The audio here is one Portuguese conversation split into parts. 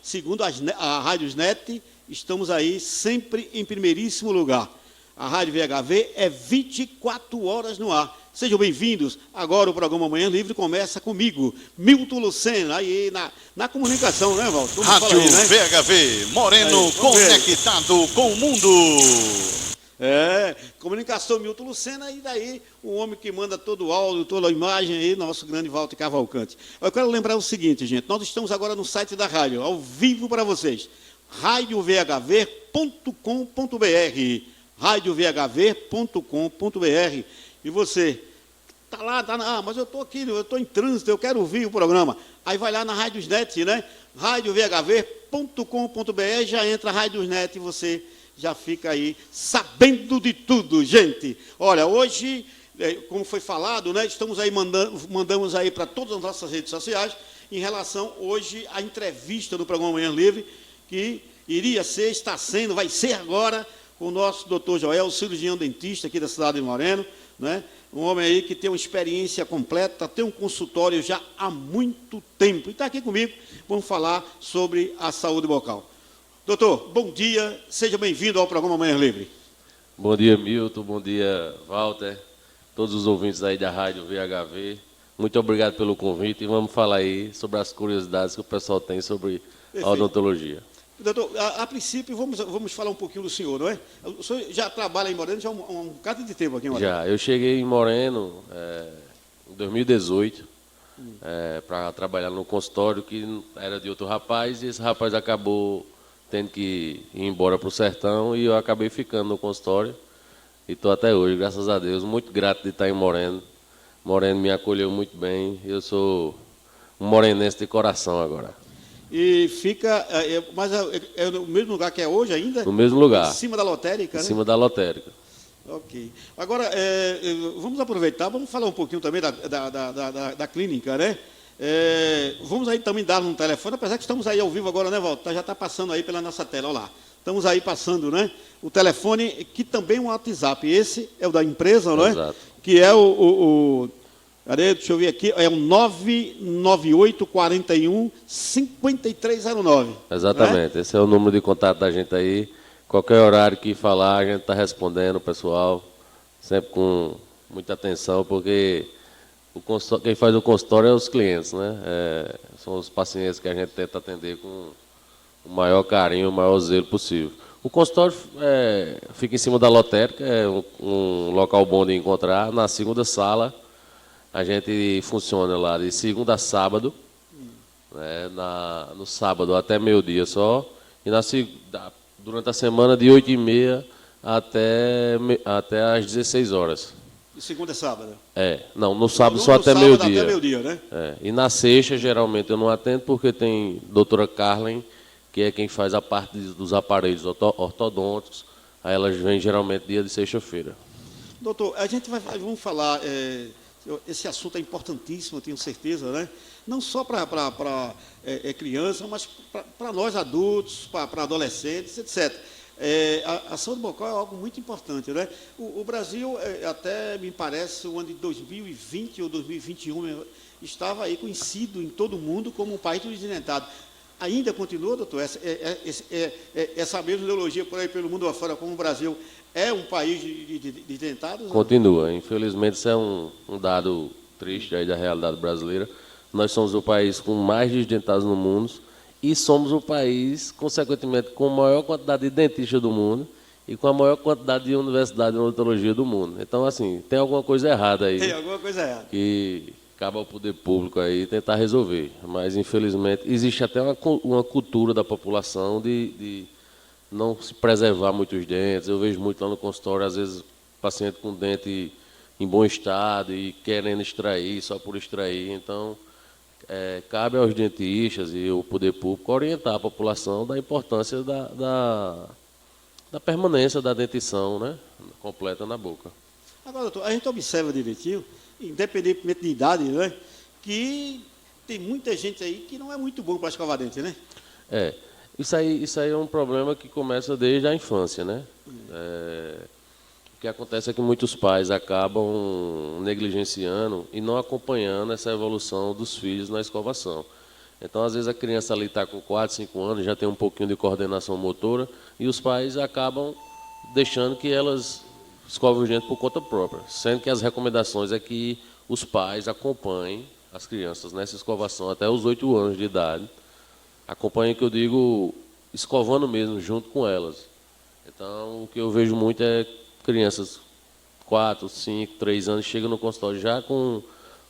segundo a Rádios Net, estamos aí sempre em primeiríssimo lugar. A Rádio VHV é 24 horas no ar. Sejam bem-vindos. Agora o programa Manhã Livre começa comigo, Milton Lucena, aí na comunicação, né, Walter? Rádio aí, né? VHV, Moreno aí, conectado com o mundo. Comunicação Milton Lucena, e daí o homem que manda todo o áudio, toda a imagem aí, nosso grande Walter Cavalcante. Eu quero lembrar o seguinte, gente, nós estamos agora no site da rádio, ao vivo para vocês, radiovhv.com.br, radiovhv.com.br, e você está lá, mas eu estou aqui, eu estou em trânsito, eu quero ouvir o programa, aí vai lá na Rádios Net, né, radiovhv.com.br, já entra a Rádios Net e você já fica aí sabendo de tudo, gente. Olha, hoje, como foi falado, né, estamos aí mandamos aí para todas as nossas redes sociais, em relação hoje à entrevista do programa Manhã Livre, que iria ser, está sendo, vai ser agora, com o nosso doutor Joel, cirurgião dentista aqui da cidade de Moreno, né, um homem aí que tem uma experiência completa, tem um consultório já há muito tempo, e está aqui comigo, vamos falar sobre a saúde bucal. Doutor, bom dia, seja bem-vindo ao programa Manhã Livre. Bom dia, Milton, bom dia, Walter, todos os ouvintes aí da Rádio VHV. Muito obrigado pelo convite e vamos falar aí sobre as curiosidades que o pessoal tem sobre a odontologia. Doutor, a princípio, vamos falar um pouquinho do senhor, não é? O senhor já trabalha em Moreno já há um bocado de tempo aqui em Moreno? Já, eu cheguei em Moreno em 2018 para trabalhar no consultório que era de outro rapaz e esse rapaz acabou tendo que ir embora para o sertão e eu acabei ficando no consultório e estou até hoje, graças a Deus, muito grato de estar em Moreno. Moreno me acolheu muito bem, eu sou um morenense de coração agora. E fica, mas é no mesmo lugar que é hoje ainda? No mesmo lugar. Em cima da lotérica, né? Em cima da lotérica. Ok. Agora, vamos aproveitar, vamos falar um pouquinho também da clínica, né? Vamos aí também dar um telefone, apesar que estamos aí ao vivo agora, né, Walter? Já está passando aí pela nossa tela, olha lá. Estamos aí passando, né? O telefone, que também é um WhatsApp. Esse é o da empresa, não é? Exato. Que é Cadê? Deixa eu ver aqui. É o 99841-5309. Exatamente. Né? Esse é o número de contato da gente aí. Qualquer horário que falar, a gente está respondendo, pessoal. Sempre com muita atenção, porque quem faz o consultório é os clientes, né? São os pacientes que a gente tenta atender com o maior carinho, o maior zelo possível. O consultório fica em cima da lotérica, é um local bom de encontrar. Na segunda sala, a gente funciona lá de segunda a sábado, né? No sábado até meio-dia só, e durante a semana de 8h30 até às 16 horas. De segunda a sábado? Não, no sábado só até meio-dia. Até meio-dia, né? E na sexta, geralmente, eu não atendo porque tem doutora Carlen, que é quem faz a parte dos aparelhos ortodônticos. Aí elas vêm geralmente dia de sexta-feira. Doutor, vamos falar, esse assunto é importantíssimo, eu tenho certeza, né? Não só para criança, mas para nós adultos, para adolescentes, etc. A saúde bucal é algo muito importante, né? O Brasil, até me parece, o ano de 2020 ou 2021, estava aí conhecido em todo o mundo como um país desdentado. Ainda continua, doutor, essa mesma ideologia por aí pelo mundo afora, como o Brasil é um país de dentados? Continua. Infelizmente, isso é um dado triste aí da realidade brasileira. Nós somos o país com mais desdentados no mundo e somos o país, consequentemente, com a maior quantidade de dentistas do mundo e com a maior quantidade de universidades de odontologia do mundo. Então, assim, tem alguma coisa errada aí. Tem alguma coisa errada. Que cabe ao poder público aí tentar resolver. Mas, infelizmente, existe até uma cultura da população de não se preservar muito os dentes. Eu vejo muito lá no consultório, às vezes, paciente com dente em bom estado e querendo extrair, só por extrair. Então, cabe aos dentistas e ao poder público orientar a população da importância da permanência da dentição, né, completa na boca. Agora, doutor, a gente observa direitinho, independentemente de idade, né, que tem muita gente aí que não é muito bom para escovar dente, né? Isso aí é um problema que começa desde a infância, né? O que acontece é que muitos pais acabam negligenciando e não acompanhando essa evolução dos filhos na escovação. Então, às vezes, a criança ali está com 4, 5 anos, já tem um pouquinho de coordenação motora, e os pais acabam deixando que elas escovem os dentes por conta própria, sendo que as recomendações é que os pais acompanhem as crianças nessa escovação até os 8 anos de idade. Acompanhem, que eu digo, escovando mesmo, junto com elas. Então, o que eu vejo muito é crianças 4, 5, 3 anos chegam no consultório já com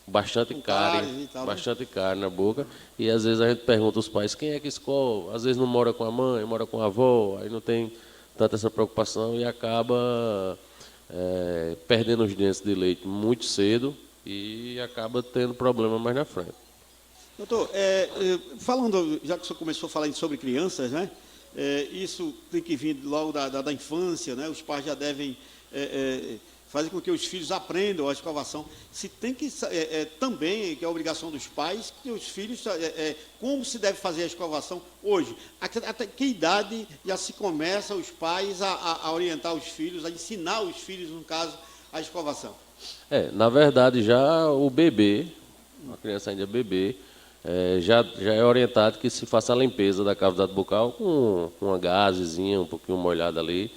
bastante cárie, bastante cárie na boca, e às vezes a gente pergunta aos pais quem é que escova, às vezes não mora com a mãe, mora com a avó, aí não tem tanta essa preocupação e acaba perdendo os dentes de leite muito cedo e acaba tendo problema mais na frente. Doutor, falando, já que o senhor começou a falar sobre crianças, né? Isso tem que vir logo da infância, né? Os pais já devem fazer com que os filhos aprendam a escovação. Se tem que também, que é a obrigação dos pais, que os filhos, como se deve fazer a escovação hoje? Até que idade já se começa os pais a orientar os filhos, a ensinar os filhos, no caso, a escovação? Na verdade, já o bebê, a criança ainda é bebê, já é orientado que se faça a limpeza da cavidade bucal com uma gazezinha um pouquinho molhada ali.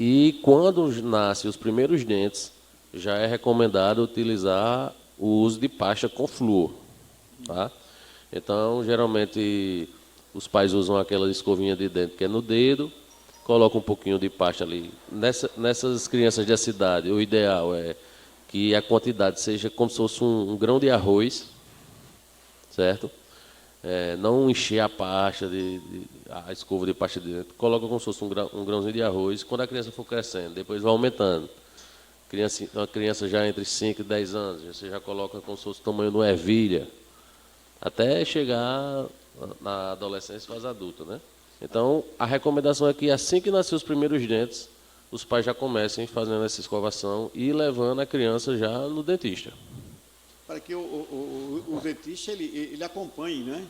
E quando nascem os primeiros dentes, já é recomendado utilizar o uso de pasta com flúor. Tá? Então, geralmente, os pais usam aquela escovinha de dente que é no dedo, colocam um pouquinho de pasta ali. Nessas crianças dessa idade, o ideal é que a quantidade seja como se fosse um grão de arroz, certo? Não encher a pasta, a escova de pasta de dentro. Coloca como se fosse um grãozinho de arroz. Quando a criança for crescendo, depois vai aumentando. Uma criança já entre 5 e 10 anos, você já coloca como se fosse o tamanho de uma ervilha, até chegar na adolescência e fase adulta, né? Então, a recomendação é que assim que nascer os primeiros dentes, os pais já comecem fazendo essa escovação e levando a criança já no dentista. Para que o dentista ele acompanhe, né?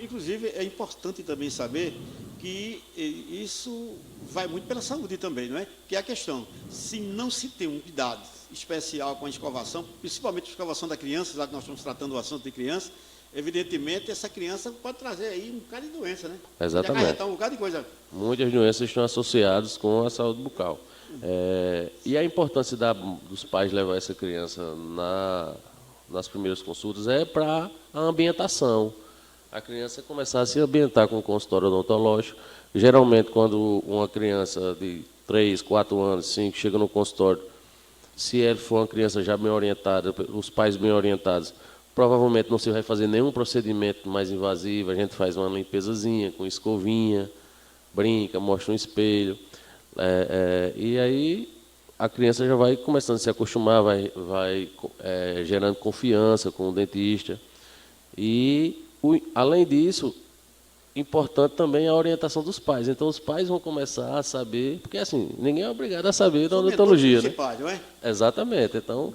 Inclusive, é importante também saber que isso vai muito pela saúde também, não é? Que é a questão, se não se tem um cuidado especial com a escovação, principalmente a escovação da criança, já que nós estamos tratando o assunto de criança, evidentemente essa criança pode trazer aí um bocado de doença, né? Exatamente. Pode acarretar um bocado de coisa. Muitas doenças estão associadas com a saúde bucal. E a importância dos pais levar essa criança nas primeiras consultas é para a ambientação. A criança começar a se ambientar com o consultório odontológico. Geralmente, quando uma criança de 3, 4 anos, 5, chega no consultório, se ele for uma criança já bem orientada, os pais bem orientados, provavelmente não se vai fazer nenhum procedimento mais invasivo. A gente faz uma limpezazinha com escovinha, brinca, mostra um espelho. E aí a criança já vai começando a se acostumar, vai gerando confiança com o dentista. E, além disso, importante também a orientação dos pais. Então, os pais vão começar a saber, porque assim, ninguém é obrigado a saber da odontologia, né? Não é? Exatamente. Então,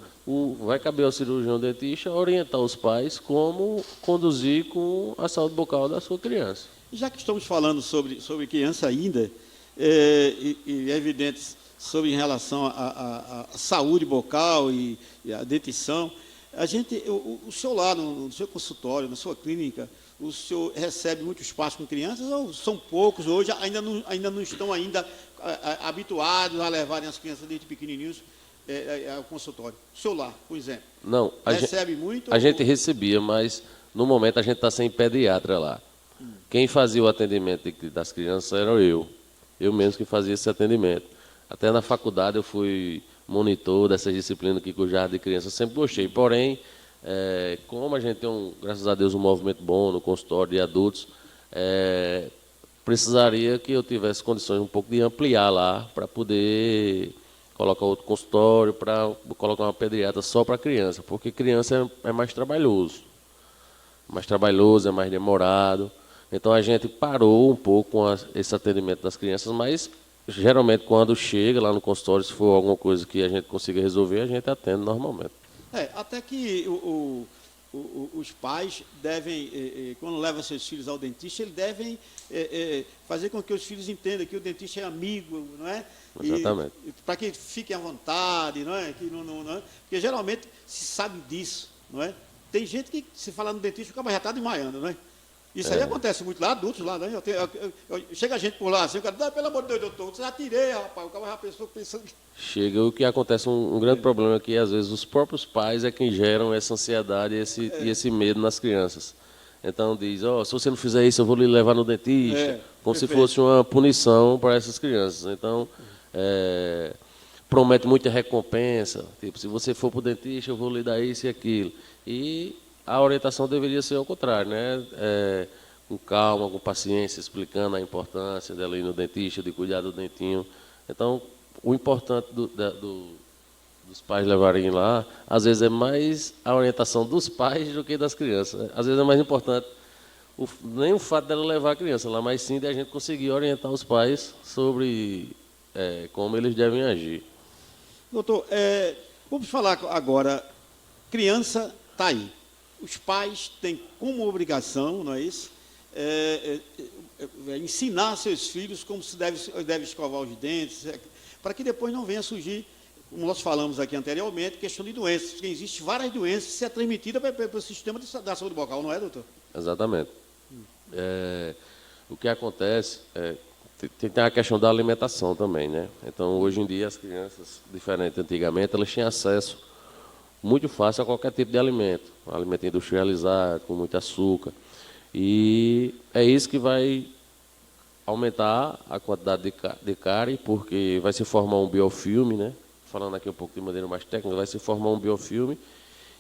vai caber ao cirurgião dentista orientar os pais como conduzir com a saúde bucal da sua criança. Já que estamos falando sobre criança ainda, e é evidente sobre em relação à saúde bucal e à dentição, o senhor lá no seu consultório, na sua clínica, o senhor recebe muito espaço com crianças ou são poucos hoje, ainda não estão habituados a levarem as crianças desde pequenininhos ao consultório? O senhor lá, por exemplo, não, recebe muito? A gente recebia, mas no momento a gente está sem pediatra lá. Quem fazia o atendimento das crianças era eu mesmo que fazia esse atendimento. Até na faculdade eu fui monitor dessas disciplinas aqui com o Jardim de Criança, sempre gostei. Porém, como a gente tem, graças a Deus, um movimento bom no consultório de adultos, precisaria que eu tivesse condições um pouco de ampliar lá, para poder colocar outro consultório, para colocar uma pediatra só para criança, porque criança é mais trabalhoso. É mais demorado. Então, a gente parou um pouco com esse atendimento das crianças, mas, geralmente, quando chega lá no consultório, se for alguma coisa que a gente consiga resolver, a gente atende normalmente. Até que os pais devem, quando levam seus filhos ao dentista, eles devem fazer com que os filhos entendam que o dentista é amigo, não é? Exatamente. Para que fiquem à vontade, não é? Porque, geralmente, se sabe disso, não é? tem gente que, se falar no dentista, o cara já está desmaiando, né? Isso aí acontece muito lá, adultos lá, né? Chega a gente por lá, assim, o cara, pelo amor de Deus, doutor, você já tirei, rapaz, o cara já pensou pensando que... Chega o que acontece, um grande problema é que, às vezes, os próprios pais é quem geram essa ansiedade e esse medo nas crianças. Então diz, se você não fizer isso, eu vou lhe levar no dentista, como se fosse uma punição para essas crianças. Então, promete muita recompensa, tipo, se você for para o dentista, eu vou lhe dar isso e aquilo. E a orientação deveria ser ao contrário, né? Com calma, com paciência, explicando a importância dela ir no dentista, de cuidar do dentinho. Então, o importante dos pais levarem lá, às vezes é mais a orientação dos pais do que das crianças. Às vezes é mais importante nem o fato dela levar a criança lá, mas sim de a gente conseguir orientar os pais sobre como eles devem agir. Doutor, vamos falar agora, criança está aí. Os pais têm como obrigação, não é isso? Ensinar seus filhos como se deve escovar os dentes, para que depois não venha surgir, como nós falamos aqui anteriormente, questão de doenças, porque existem várias doenças que são transmitidas pelo sistema da saúde bucal, não é, doutor? Exatamente. O que acontece tem a questão da alimentação também, né? Então, hoje em dia, as crianças, diferente de antigamente, elas tinham acesso muito fácil a qualquer tipo de alimento, um alimento industrializado, com muito açúcar. E é isso que vai aumentar a quantidade de cárie, porque vai se formar um biofilme, né? Falando aqui um pouco de maneira mais técnica, vai se formar um biofilme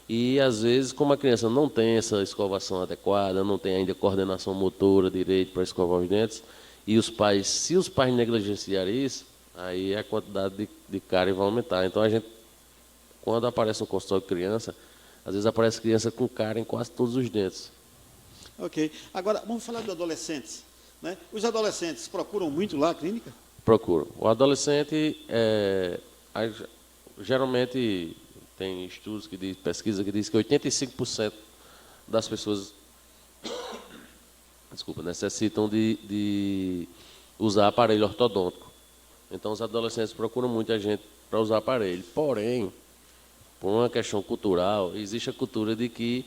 e, às vezes, como a criança não tem essa escovação adequada, não tem ainda coordenação motora direito para escovar os dentes, e se os pais negligenciarem isso, aí a quantidade de cárie vai aumentar. Então, quando aparece um consultório de criança, às vezes aparece criança com cárie em quase todos os dentes. Ok. Agora, vamos falar dos adolescentes, né? Os adolescentes procuram muito lá a clínica? Procuram. O adolescente, geralmente, tem estudos pesquisa que diz que 85% das pessoas necessitam de usar aparelho ortodôntico. Então, os adolescentes procuram muita gente para usar aparelho. Porém, por uma questão cultural, existe a cultura de que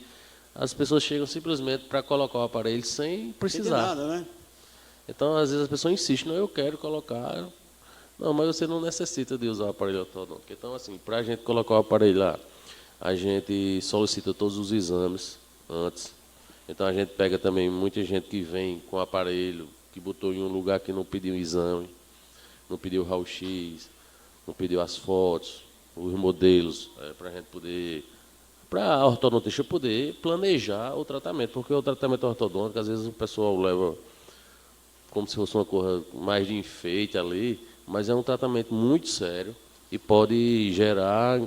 as pessoas chegam simplesmente para colocar o aparelho sem precisar. Não tem nada, né? Então, às vezes, a pessoa insiste, não, eu quero colocar. Não, mas você não necessita de usar o aparelho ortodôntico. Então, assim, para a gente colocar o aparelho lá, a gente solicita todos os exames antes. Então, a gente pega também muita gente que vem com o aparelho, que botou em um lugar que não pediu exame, não pediu raio-x, não pediu as fotos, os modelos, para a gente poder, para a ortodontista poder planejar o tratamento, porque o tratamento ortodôntico, às vezes o pessoal leva como se fosse uma coisa mais de enfeite ali, mas é um tratamento muito sério e pode gerar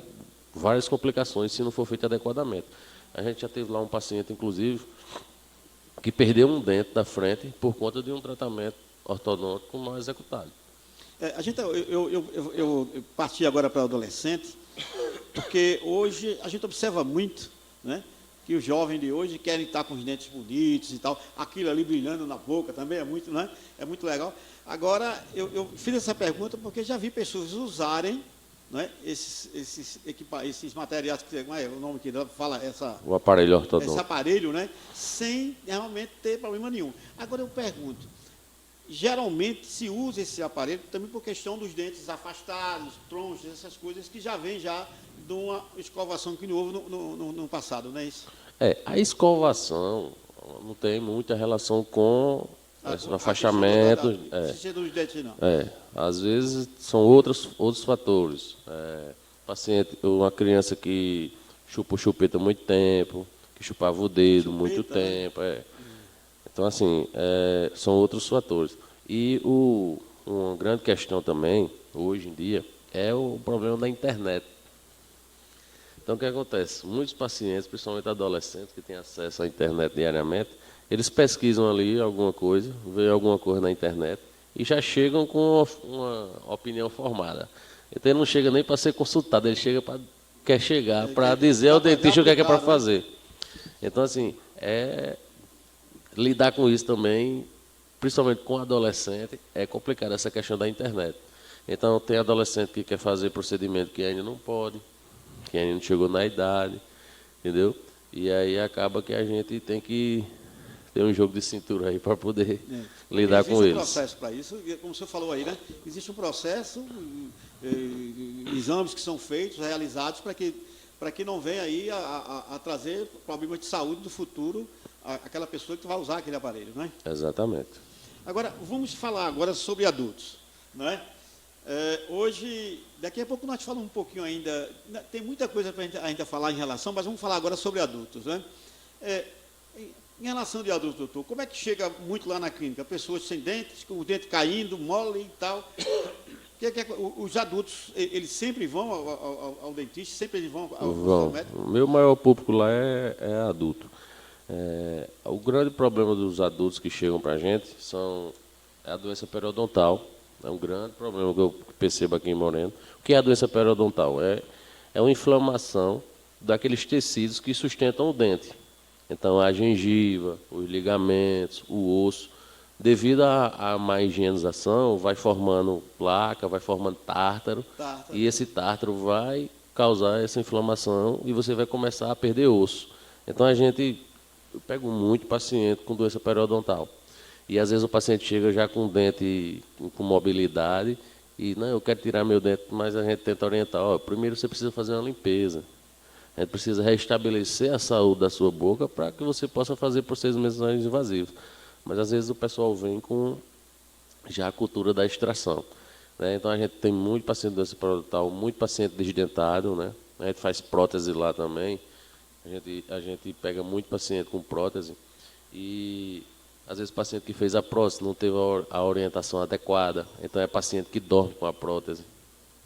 várias complicações se não for feito adequadamente. A gente já teve lá um paciente, inclusive, que perdeu um dente da frente por conta de um tratamento ortodôntico mal executado. Eu parti agora para o adolescente, porque hoje a gente observa muito, né, que os jovens de hoje querem estar com os dentes bonitos e tal, aquilo ali brilhando na boca também é muito, né, é muito legal. Agora, eu fiz essa pergunta porque já vi pessoas usarem, né, esses materiais, como é o nome que fala, o aparelho ortodôntico. Esse aparelho, né, sem realmente ter problema nenhum. Agora eu pergunto, geralmente se usa esse aparelho também por questão dos dentes afastados, tronchos, essas coisas que já vem já de uma escovação que não houve no passado, não é isso? A escovação não tem muita relação com o afastamento. Dos dentes, não. Às vezes são outros fatores. Uma criança que chupa o chupeta há muito tempo, que chupava o dedo muito tempo. Então, assim, são outros fatores. E uma grande questão também, hoje em dia, é o problema da internet. Então, o que acontece? Muitos pacientes, principalmente adolescentes, que têm acesso à internet diariamente, eles pesquisam ali alguma coisa, veem alguma coisa na internet e já chegam com uma opinião formada. Então, ele não chega nem para ser consultado, ele quer chegar para dizer ao dentista o que é para fazer. Então, assim, lidar com isso também, principalmente com adolescente, é complicado essa questão da internet. Então, tem adolescente que quer fazer procedimento que ainda não pode, que ainda não chegou na idade, entendeu? E aí acaba que a gente tem que ter um jogo de cintura aí para poder lidar com Existe um eles. processo para isso, como o senhor falou aí, né? Existe um processo, exames que são feitos, realizados, para que não venha aí a trazer problemas de saúde do futuro àquela pessoa que vai usar aquele aparelho, não é? Exatamente. Agora, vamos falar agora sobre adultos, não é? Hoje, daqui a pouco nós falamos um pouquinho ainda, tem muita coisa para a gente ainda falar em relação, mas vamos falar agora sobre adultos, né? Em relação de adultos, doutor, como é que chega muito lá na clínica? Pessoas sem dentes, com o dente caindo, mole e tal. Os adultos, eles sempre vão ao dentista, sempre eles vão ao médico? O meu maior público lá é adulto. O grande problema dos adultos que chegam para a gente é a doença periodontal. É um grande problema que eu percebo aqui em Moreno. O que é a doença periodontal? É uma inflamação daqueles tecidos que sustentam o dente. Então, a gengiva, os ligamentos, o osso, devido à má higienização, vai formando placa, vai formando tártaro, e esse tártaro vai causar essa inflamação e você vai começar a perder osso. Então, eu pego muito paciente com doença periodontal. E, às vezes, o paciente chega já com dente com mobilidade e, não, eu quero tirar meu dente, mas a gente tenta orientar, primeiro você precisa fazer uma limpeza. A gente precisa restabelecer a saúde da sua boca para que você possa fazer procedimentos mais invasivos. Mas, às vezes, o pessoal vem com já a cultura da extração, né? Então, a gente tem muito paciente doença periodontal, muito paciente desdentado, né? A gente faz prótese lá também. A gente pega muito paciente com prótese e, às vezes, o paciente que fez a prótese não teve a orientação adequada. Então, é paciente que dorme com a prótese.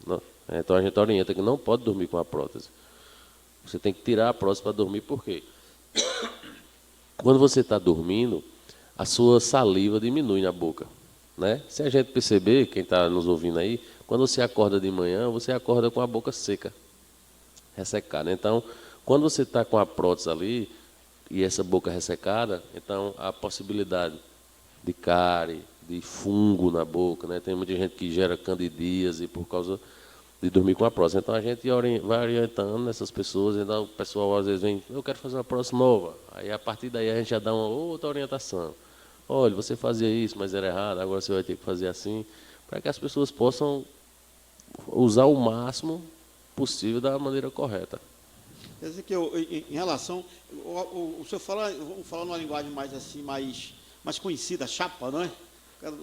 Não? Então, a gente orienta que não pode dormir com a prótese. Você tem que tirar a prótese para dormir, por quê? Quando você está dormindo, a sua saliva diminui na boca, né? Se a gente perceber, quem está nos ouvindo aí, quando você acorda de manhã, você acorda com a boca seca, ressecada. Então, quando você está com a prótese ali, e essa boca ressecada, então a possibilidade de cárie, de fungo na boca, né? Tem muita gente que gera candidíase por causa de dormir com a prótese. Então, a gente vai orientando essas pessoas, então o pessoal às vezes vem, eu quero fazer uma prótese nova. Aí, a partir daí, a gente já dá uma outra orientação. Olha, você fazia isso, mas era errado, agora você vai ter que fazer assim, para que as pessoas possam usar o máximo possível da maneira correta. Quer dizer que em relação, o senhor fala, vamos falar numa linguagem mais assim, mais conhecida, chapa, não é?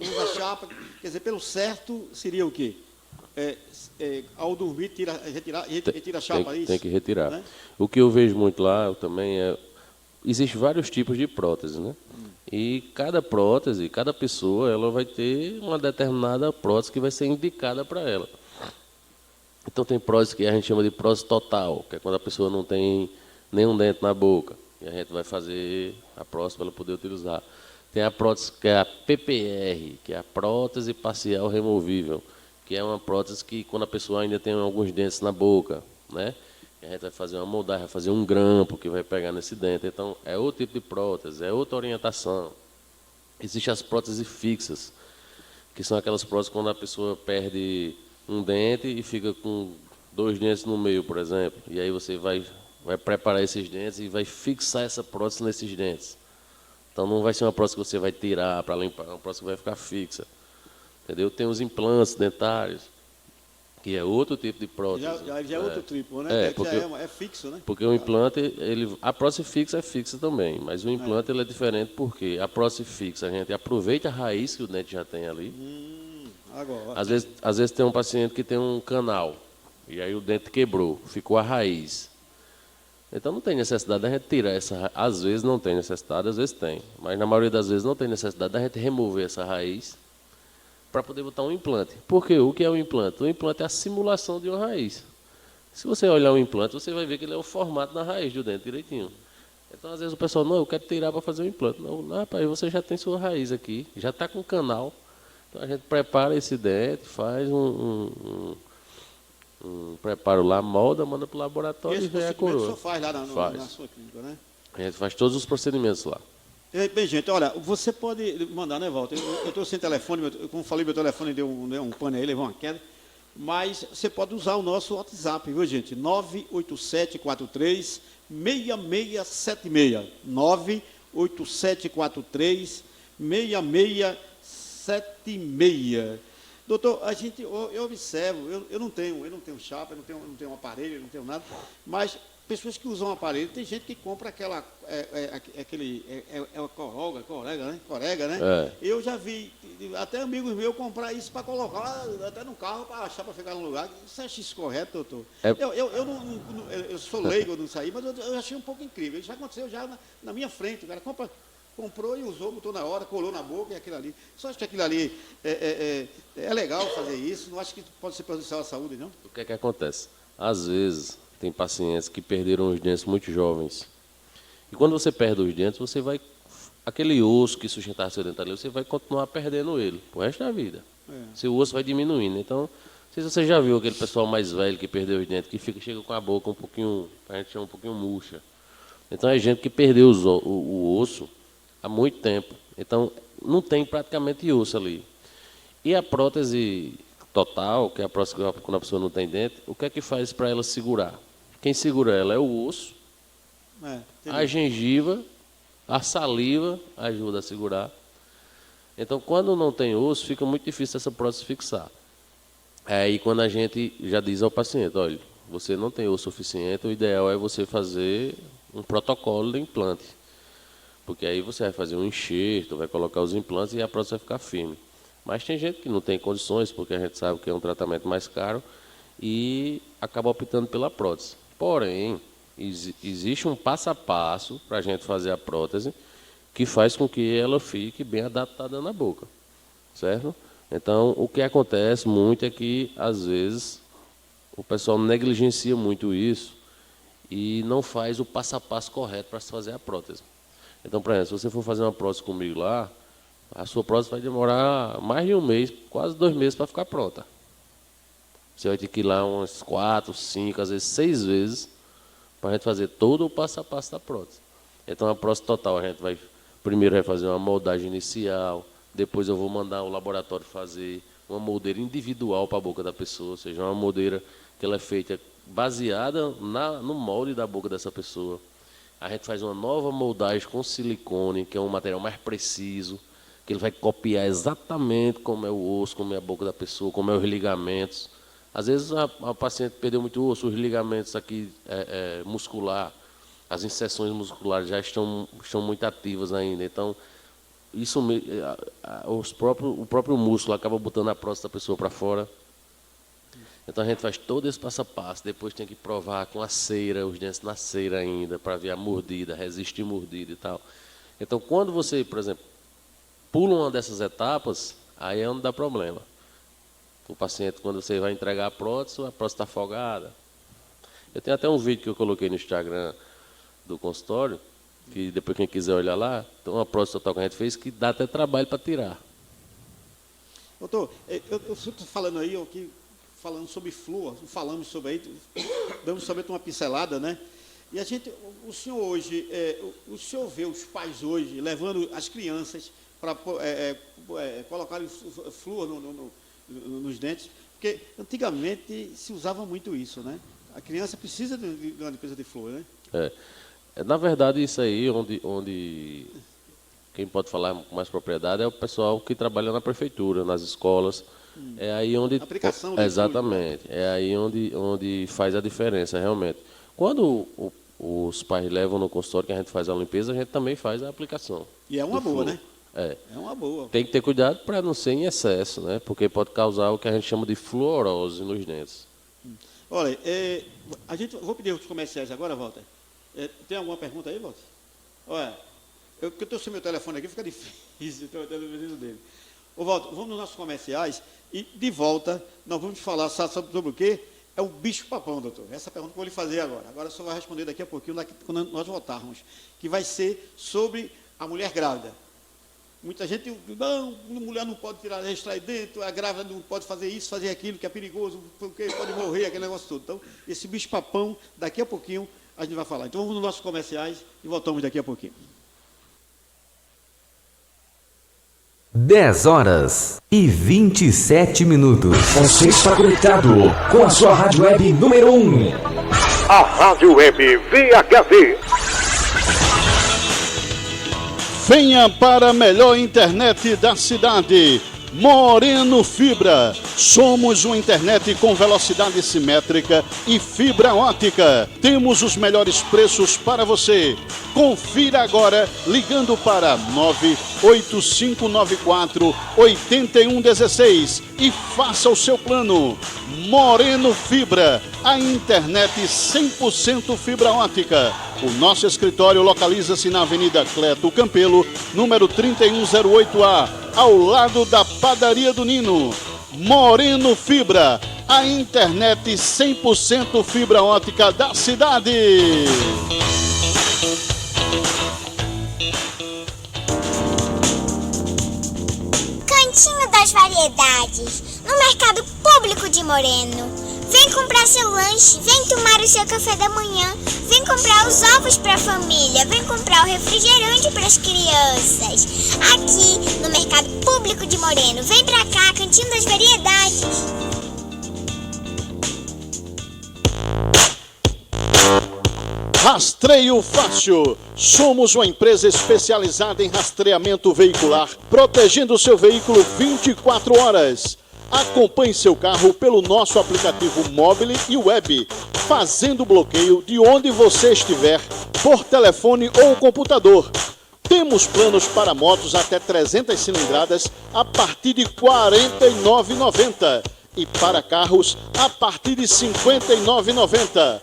Usa chapa, quer dizer, pelo certo seria o quê? Ao dormir, retira a chapa, isso? Tem que retirar. Né? O que eu vejo muito lá também existem vários tipos de prótese, né? E cada prótese, cada pessoa, ela vai ter uma determinada prótese que vai ser indicada para ela. Então, tem prótese que a gente chama de prótese total, que é quando a pessoa não tem nenhum dente na boca. E a gente vai fazer a prótese para ela poder utilizar. Tem a prótese que é a PPR, que é a prótese parcial removível, que é uma prótese que quando a pessoa ainda tem alguns dentes na boca, né? A gente vai fazer uma moldagem, vai fazer um grampo que vai pegar nesse dente. Então, é outro tipo de prótese, é outra orientação. Existem as próteses fixas, que são aquelas próteses quando a pessoa perde um dente e fica com 2 dentes no meio, por exemplo. E aí você vai preparar esses dentes e vai fixar essa prótese nesses dentes. Então, não vai ser uma prótese que você vai tirar para limpar, é uma prótese que vai ficar fixa. Entendeu? Tem os implantes dentários, que é outro tipo de prótese. Já é outro tipo, né? Porque, é fixo, né? Porque o implante, a prótese fixa é fixa também, mas o implante ele é diferente porque a prótese fixa, a gente aproveita a raiz que o dente já tem ali. Agora. Às vezes tem um paciente que tem um canal, e aí o dente quebrou, ficou a raiz. Então não tem necessidade da gente tirar essa raiz. Às vezes não tem necessidade, às vezes tem. Mas na maioria das vezes não tem necessidade da gente remover essa raiz para poder botar um implante. Porque o que é o implante? O implante é a simulação de uma raiz. Se você olhar o implante, você vai ver que ele é o formato da raiz do dente direitinho. Então, às vezes o pessoal, não, eu quero tirar para fazer um implante. Não, rapaz, você já tem sua raiz aqui, já está com canal. Então, a gente prepara esse dente, faz um preparo lá, molda, manda para o laboratório e vem a coroa. Você faz lá na sua clínica, né? A gente faz todos os procedimentos lá. Bem, gente, olha, você pode mandar, né, Walter? Eu estou sem telefone, como falei, meu telefone deu um pane aí, levou uma queda. Mas você pode usar o nosso WhatsApp, viu, gente? 98743 6676. 98743 6676. Doutor, eu observo, eu não tenho chapa, eu não tenho um aparelho, eu não tenho nada, mas pessoas que usam aparelho, tem gente que compra aquela, corega, né? É. Eu já vi até amigos meus comprar isso para colocar até no carro, para achar, para ficar no lugar. Você acha isso correto, doutor? Eu sou leigo nisso aí, mas eu achei um pouco incrível. Isso já aconteceu já na minha frente. O cara comprou e usou, botou na hora, colou na boca e aquilo ali. Só acho que aquilo ali é legal fazer isso. Não acho que pode ser prejudicial à saúde, não? O que é que acontece? Às vezes, tem pacientes que perderam os dentes muito jovens. E quando você perde os dentes, você vai... Aquele osso que sustentava seu dente ali, você vai continuar perdendo ele pro resto da vida. Seu osso vai diminuindo. Então, não sei se você já viu aquele pessoal mais velho que perdeu os dentes, que chega com a boca um pouquinho, a gente chama um pouquinho murcha. Então, é gente que perdeu o osso há muito tempo. Então, não tem praticamente osso ali. E a prótese total, que é a prótese quando a pessoa não tem dente, o que é que faz para ela segurar? Quem segura ela é o osso, a gengiva, a saliva ajuda a segurar. Então, quando não tem osso, fica muito difícil essa prótese fixar. Aí, quando a gente já diz ao paciente, olha, você não tem osso suficiente, o ideal é você fazer um protocolo de implante. Porque aí você vai fazer um enxerto, vai colocar os implantes e a prótese vai ficar firme. Mas tem gente que não tem condições, porque a gente sabe que é um tratamento mais caro, e acaba optando pela prótese. Porém, existe um passo a passo para a gente fazer a prótese que faz com que ela fique bem adaptada na boca, certo? Então, o que acontece muito é que, às vezes, o pessoal negligencia muito isso e não faz o passo a passo correto para se fazer a prótese. Então, por exemplo, se você for fazer uma prótese comigo lá, a sua prótese vai demorar mais de um mês, quase 2 meses para ficar pronta. Você vai ter que ir lá umas 4, 5, às vezes 6 vezes para a gente fazer todo o passo a passo da prótese. Então, a prótese total, a gente primeiro vai fazer uma moldagem inicial, depois eu vou mandar o laboratório fazer uma moldeira individual para a boca da pessoa, ou seja, uma moldeira que ela é feita baseada no molde da boca dessa pessoa. A gente faz uma nova moldagem com silicone, que é um material mais preciso, que ele vai copiar exatamente como é o osso, como é a boca da pessoa, como é os ligamentos. Às vezes a paciente perdeu muito osso, os ligamentos aqui muscular, as inserções musculares já estão muito ativas ainda. Então, o próprio músculo acaba botando a próstata da pessoa para fora. Então a gente faz todo esse passo a passo, depois tem que provar com a cera, os dentes na cera ainda, para ver a mordida, resistir mordida e tal. Então quando você, por exemplo, pula uma dessas etapas, aí é onde dá problema. O paciente, quando você vai entregar a prótese está afogada. Eu tenho até um vídeo que eu coloquei no Instagram do consultório, que depois quem quiser olhar lá, tem uma prótese total que a gente fez que dá até trabalho para tirar. Doutor, eu estou falando aí, falando sobre flúor, falamos sobre aí, damos somente uma pincelada, né? E o senhor hoje, o senhor vê os pais hoje levando as crianças para colocarem flúor nos dentes, porque antigamente se usava muito isso, né? A criança precisa de uma limpeza de flúor, né? Na verdade, isso aí, onde quem pode falar com mais propriedade é o pessoal que trabalha na prefeitura, nas escolas. É aí onde... Aplicação exatamente. É aí onde faz a diferença, realmente. Quando os pais levam no consultório que a gente faz a limpeza, a gente também faz a aplicação. E é uma boa, né? É uma boa. Tem que ter cuidado para não ser em excesso, né? Porque pode causar o que a gente chama de fluorose nos dentes. Olha, vou pedir os comerciais agora, Walter. Tem alguma pergunta aí, Walter? Olha, eu estou sem meu telefone aqui, fica difícil, estou dependendo dele. Ô, Walter, vamos nos nossos comerciais e, de volta, nós vamos falar sobre o quê? É o bicho-papão, doutor. Essa pergunta que eu vou lhe fazer agora. Agora só vai responder daqui a pouquinho, quando nós voltarmos, que vai ser sobre a mulher grávida. Muita gente, não, a mulher não pode extrair dentro, a grávida não pode fazer isso, fazer aquilo, que é perigoso, porque pode morrer, aquele negócio todo. Então, esse bicho-papão, daqui a pouquinho, a gente vai falar. Então, vamos nos nossos comerciais e voltamos daqui a pouquinho. 10h27. Você está conectado com a sua rádio web número 1. a Rádio Web VHV. Venha para a melhor internet da cidade, Moreno Fibra. Somos uma internet com velocidade simétrica e fibra ótica. Temos os melhores preços para você. Confira agora ligando para 98594-8116 e faça o seu plano. Moreno Fibra, a internet 100% fibra ótica. O nosso escritório localiza-se na Avenida Cleto Campelo, número 3108A, ao lado da Padaria do Nino. Moreno Fibra, a internet 100% fibra ótica da cidade. Cantinho das Variedades, no Mercado Público de Moreno. Vem comprar seu lanche, vem tomar o seu café da manhã, vem comprar os ovos para a família, vem comprar o refrigerante para as crianças. Aqui no Mercado Público de Moreno. Vem pra cá, Cantinho das Variedades. Rastreio Fácil. Somos uma empresa especializada em rastreamento veicular, protegendo o seu veículo 24 horas. Acompanhe seu carro pelo nosso aplicativo móvel e web, fazendo bloqueio de onde você estiver, por telefone ou computador. Temos planos para motos até 300 cilindradas a partir de R$ 49,90 e para carros a partir de R$ 59,90.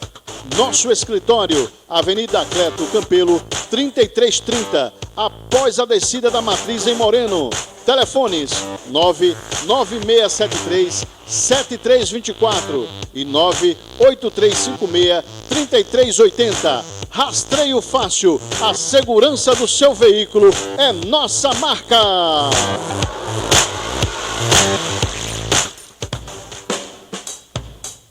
Nosso escritório, Avenida Cleto Campelo, 3330, após a descida da Matriz em Moreno. Telefones 99673-7324 e 98356-3380. Rastreio Fácil, a segurança do seu veículo é nossa marca.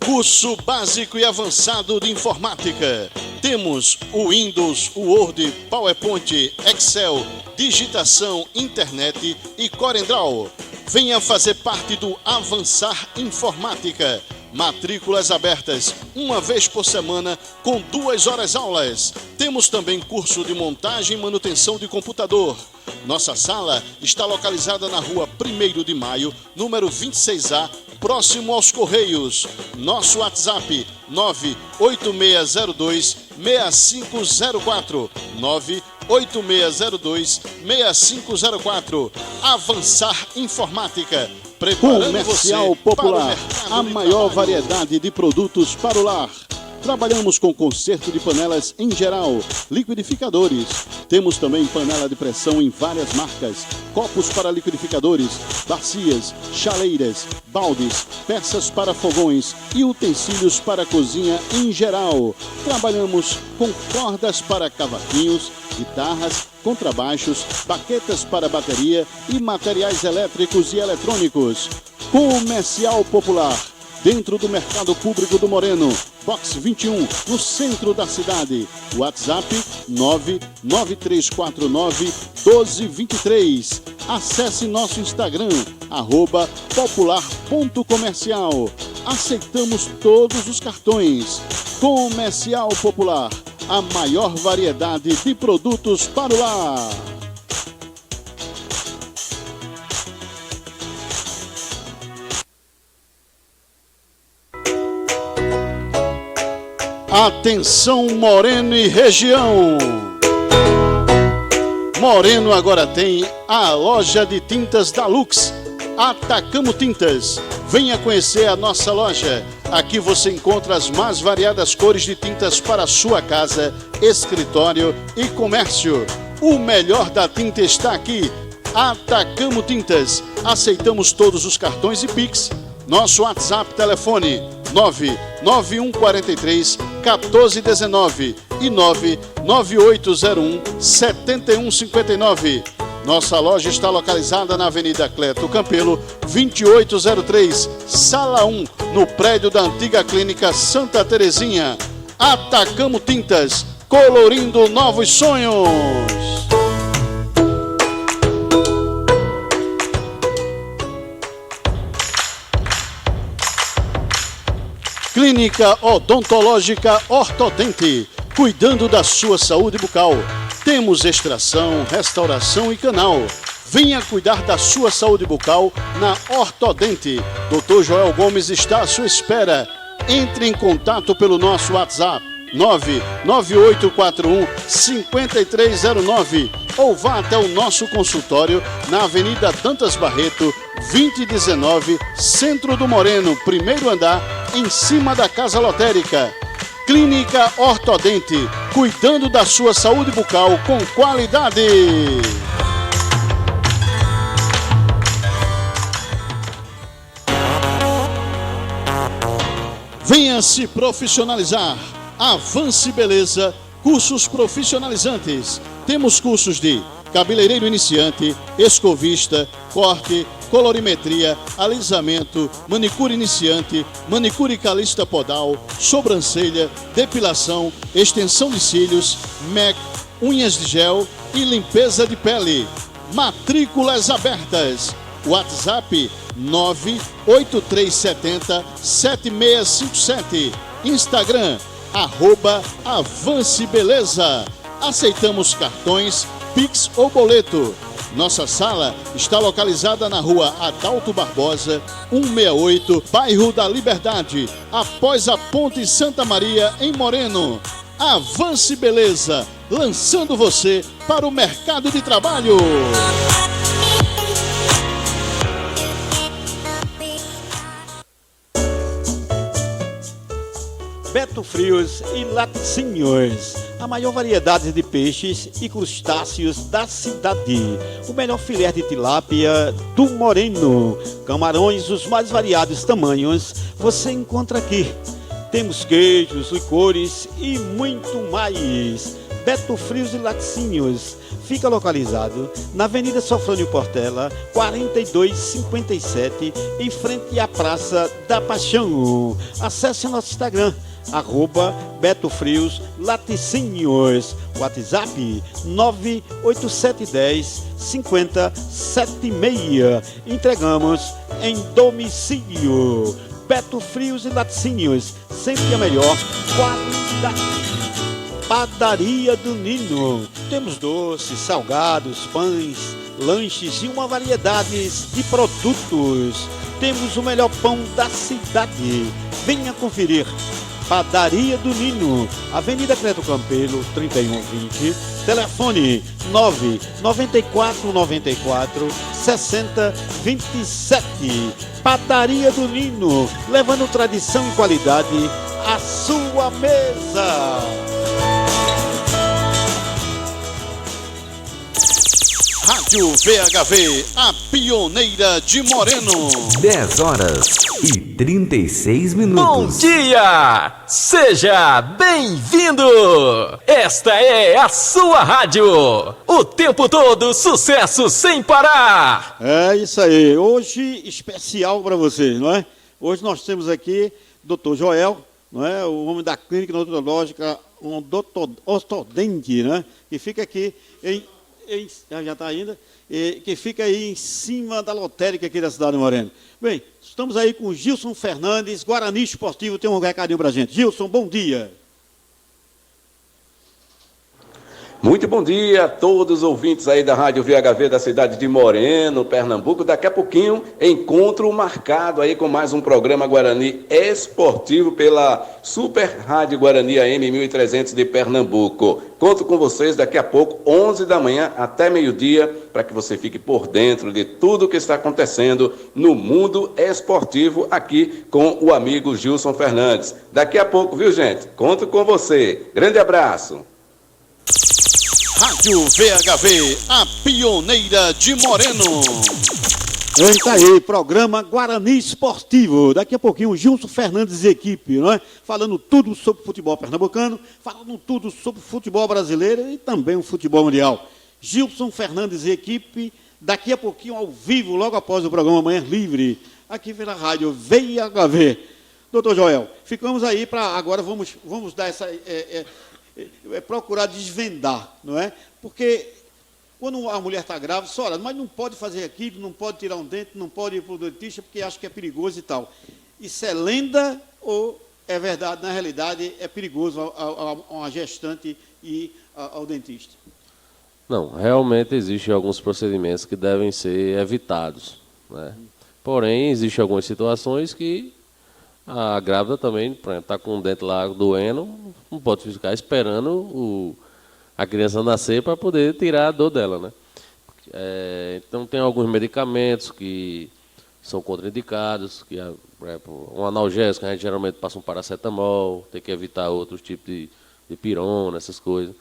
Curso básico e avançado de informática. Temos o Windows, Word, PowerPoint, Excel, digitação, internet e CorelDRAW. Venha fazer parte do Avançar Informática. Matrículas abertas uma vez por semana com 2 horas aulas. Temos também curso de montagem e manutenção de computador. Nossa sala está localizada na rua 1º de Maio, número 26A, próximo aos Correios. Nosso WhatsApp 98602-6504 98602-6504. Avançar Informática. Comercial Popular, a maior variedade de produtos para o lar. Trabalhamos com conserto de panelas em geral, liquidificadores. Temos também panela de pressão em várias marcas, copos para liquidificadores, bacias, chaleiras, baldes, peças para fogões e utensílios para a cozinha em geral. Trabalhamos com cordas para cavaquinhos, guitarras, contrabaixos, baquetas para bateria e materiais elétricos e eletrônicos. Comercial Popular, dentro do Mercado Público do Moreno, Box 21, no centro da cidade. WhatsApp 99349-1223. Acesse nosso Instagram, @popular.comercial. Aceitamos todos os cartões. Comercial Popular, a maior variedade de produtos para o lar. Atenção Moreno e região! Moreno agora tem a loja de tintas da Lux, Atacamo Tintas. Venha conhecer a nossa loja. Aqui você encontra as mais variadas cores de tintas para a sua casa, escritório e comércio. O melhor da tinta está aqui. Atacamo Tintas. Aceitamos todos os cartões e Pix. Nosso WhatsApp telefone 99143-1419 e 99801-7159. Nossa loja está localizada na Avenida Cleto Campelo, 2803, Sala 1, no prédio da antiga Clínica Santa Terezinha. Atacamo Tintas, colorindo novos sonhos. Clínica Odontológica Ortodente, cuidando da sua saúde bucal. Temos extração, restauração e canal. Venha cuidar da sua saúde bucal na Ortodente. Dr. Joel Gomes está à sua espera. Entre em contato pelo nosso WhatsApp 99841-5309 ou vá até o nosso consultório na Avenida Dantas Barreto, 2019, Centro do Moreno, primeiro andar, em cima da Casa Lotérica. Clínica Ortodente, cuidando da sua saúde bucal com qualidade. Venha se profissionalizar. Avance Beleza, cursos profissionalizantes. Temos cursos de cabeleireiro iniciante, escovista, corte, colorimetria, alisamento, manicure iniciante, manicure calista podal, sobrancelha, depilação, extensão de cílios, MEC, unhas de gel e limpeza de pele. Matrículas abertas. WhatsApp 98370-7657. Instagram @Avance Beleza. Aceitamos cartões, Pix ou boleto. Nossa sala está localizada na rua Adalto Barbosa, 168, bairro da Liberdade, após a Ponte Santa Maria, em Moreno. Avance Beleza, lançando você para o mercado de trabalho. Beto Frios e Laticínios, a maior variedade de peixes e crustáceos da cidade. O melhor filé de tilápia do Moreno. Camarões, os mais variados tamanhos, você encontra aqui. Temos queijos, licores e muito mais. Beto Frios e Laticínios fica localizado na Avenida Sofrônio Portela, 4257, em frente à Praça da Paixão. Acesse nosso Instagram, @BetoFrios Laticínios. WhatsApp 98710-5076. Entregamos em domicílio. Beto Frios e Laticínios, sempre a melhor qualidade. Padaria do Nino. Temos doces, salgados, pães, lanches e uma variedade de produtos. Temos o melhor pão da cidade. Venha conferir. Padaria do Nino, Avenida Creto Campelo, 3120, telefone 99494-6027. Padaria do Nino, levando tradição e qualidade à sua mesa. Rádio VHV, a pioneira de Moreno. 10h36. Bom dia! Seja bem-vindo! Esta é a sua rádio. O tempo todo, sucesso sem parar. É isso aí. Hoje, especial para vocês, não é? Hoje nós temos aqui Dr. Joel, não é? O homem da Clínica Odontológica Ortodente, né? Que fica aqui já está ainda, que fica aí em cima da lotérica aqui da cidade de Moreno. Bem, estamos aí com o Gilson Fernandes, Guarani Esportivo, tem um recadinho para a gente. Gilson, bom dia. Muito bom dia a todos os ouvintes aí da Rádio VHV da cidade de Moreno, Pernambuco. Daqui a pouquinho, encontro marcado aí com mais um programa Guarani Esportivo pela Super Rádio Guarani AM 1300 de Pernambuco. Conto com vocês daqui a pouco, 11 da manhã até meio-dia, para que você fique por dentro de tudo o que está acontecendo no mundo esportivo aqui com o amigo Gilson Fernandes. Daqui a pouco, viu, gente? Conto com você. Grande abraço. Rádio VHV, a pioneira de Moreno. Eita aí, programa Guarani Esportivo. Daqui a pouquinho o Gilson Fernandes e equipe, não é? Falando tudo sobre futebol pernambucano, falando tudo sobre futebol brasileiro e também o futebol mundial. Gilson Fernandes e equipe, daqui a pouquinho ao vivo, logo após o programa Manhã Livre, aqui pela Rádio VHV. Doutor Joel, ficamos aí para agora, vamos dar essa... procurar desvendar, não é? Porque quando a mulher está grávida, só mas não pode fazer aquilo, não pode tirar um dente, não pode ir para o dentista porque acha que é perigoso e tal. Isso é lenda ou é verdade, na realidade, é perigoso a uma gestante ir ao dentista? Não, realmente existem alguns procedimentos que devem ser evitados, né? Porém, existem algumas situações que a grávida também, por exemplo, está com o dente lá doendo, não pode ficar esperando a criança nascer para poder tirar a dor dela, né? Então, tem alguns medicamentos que são contraindicados, que, por exemplo, um analgésico, a gente geralmente passa um paracetamol, tem que evitar outros tipos de pirona, essas coisas.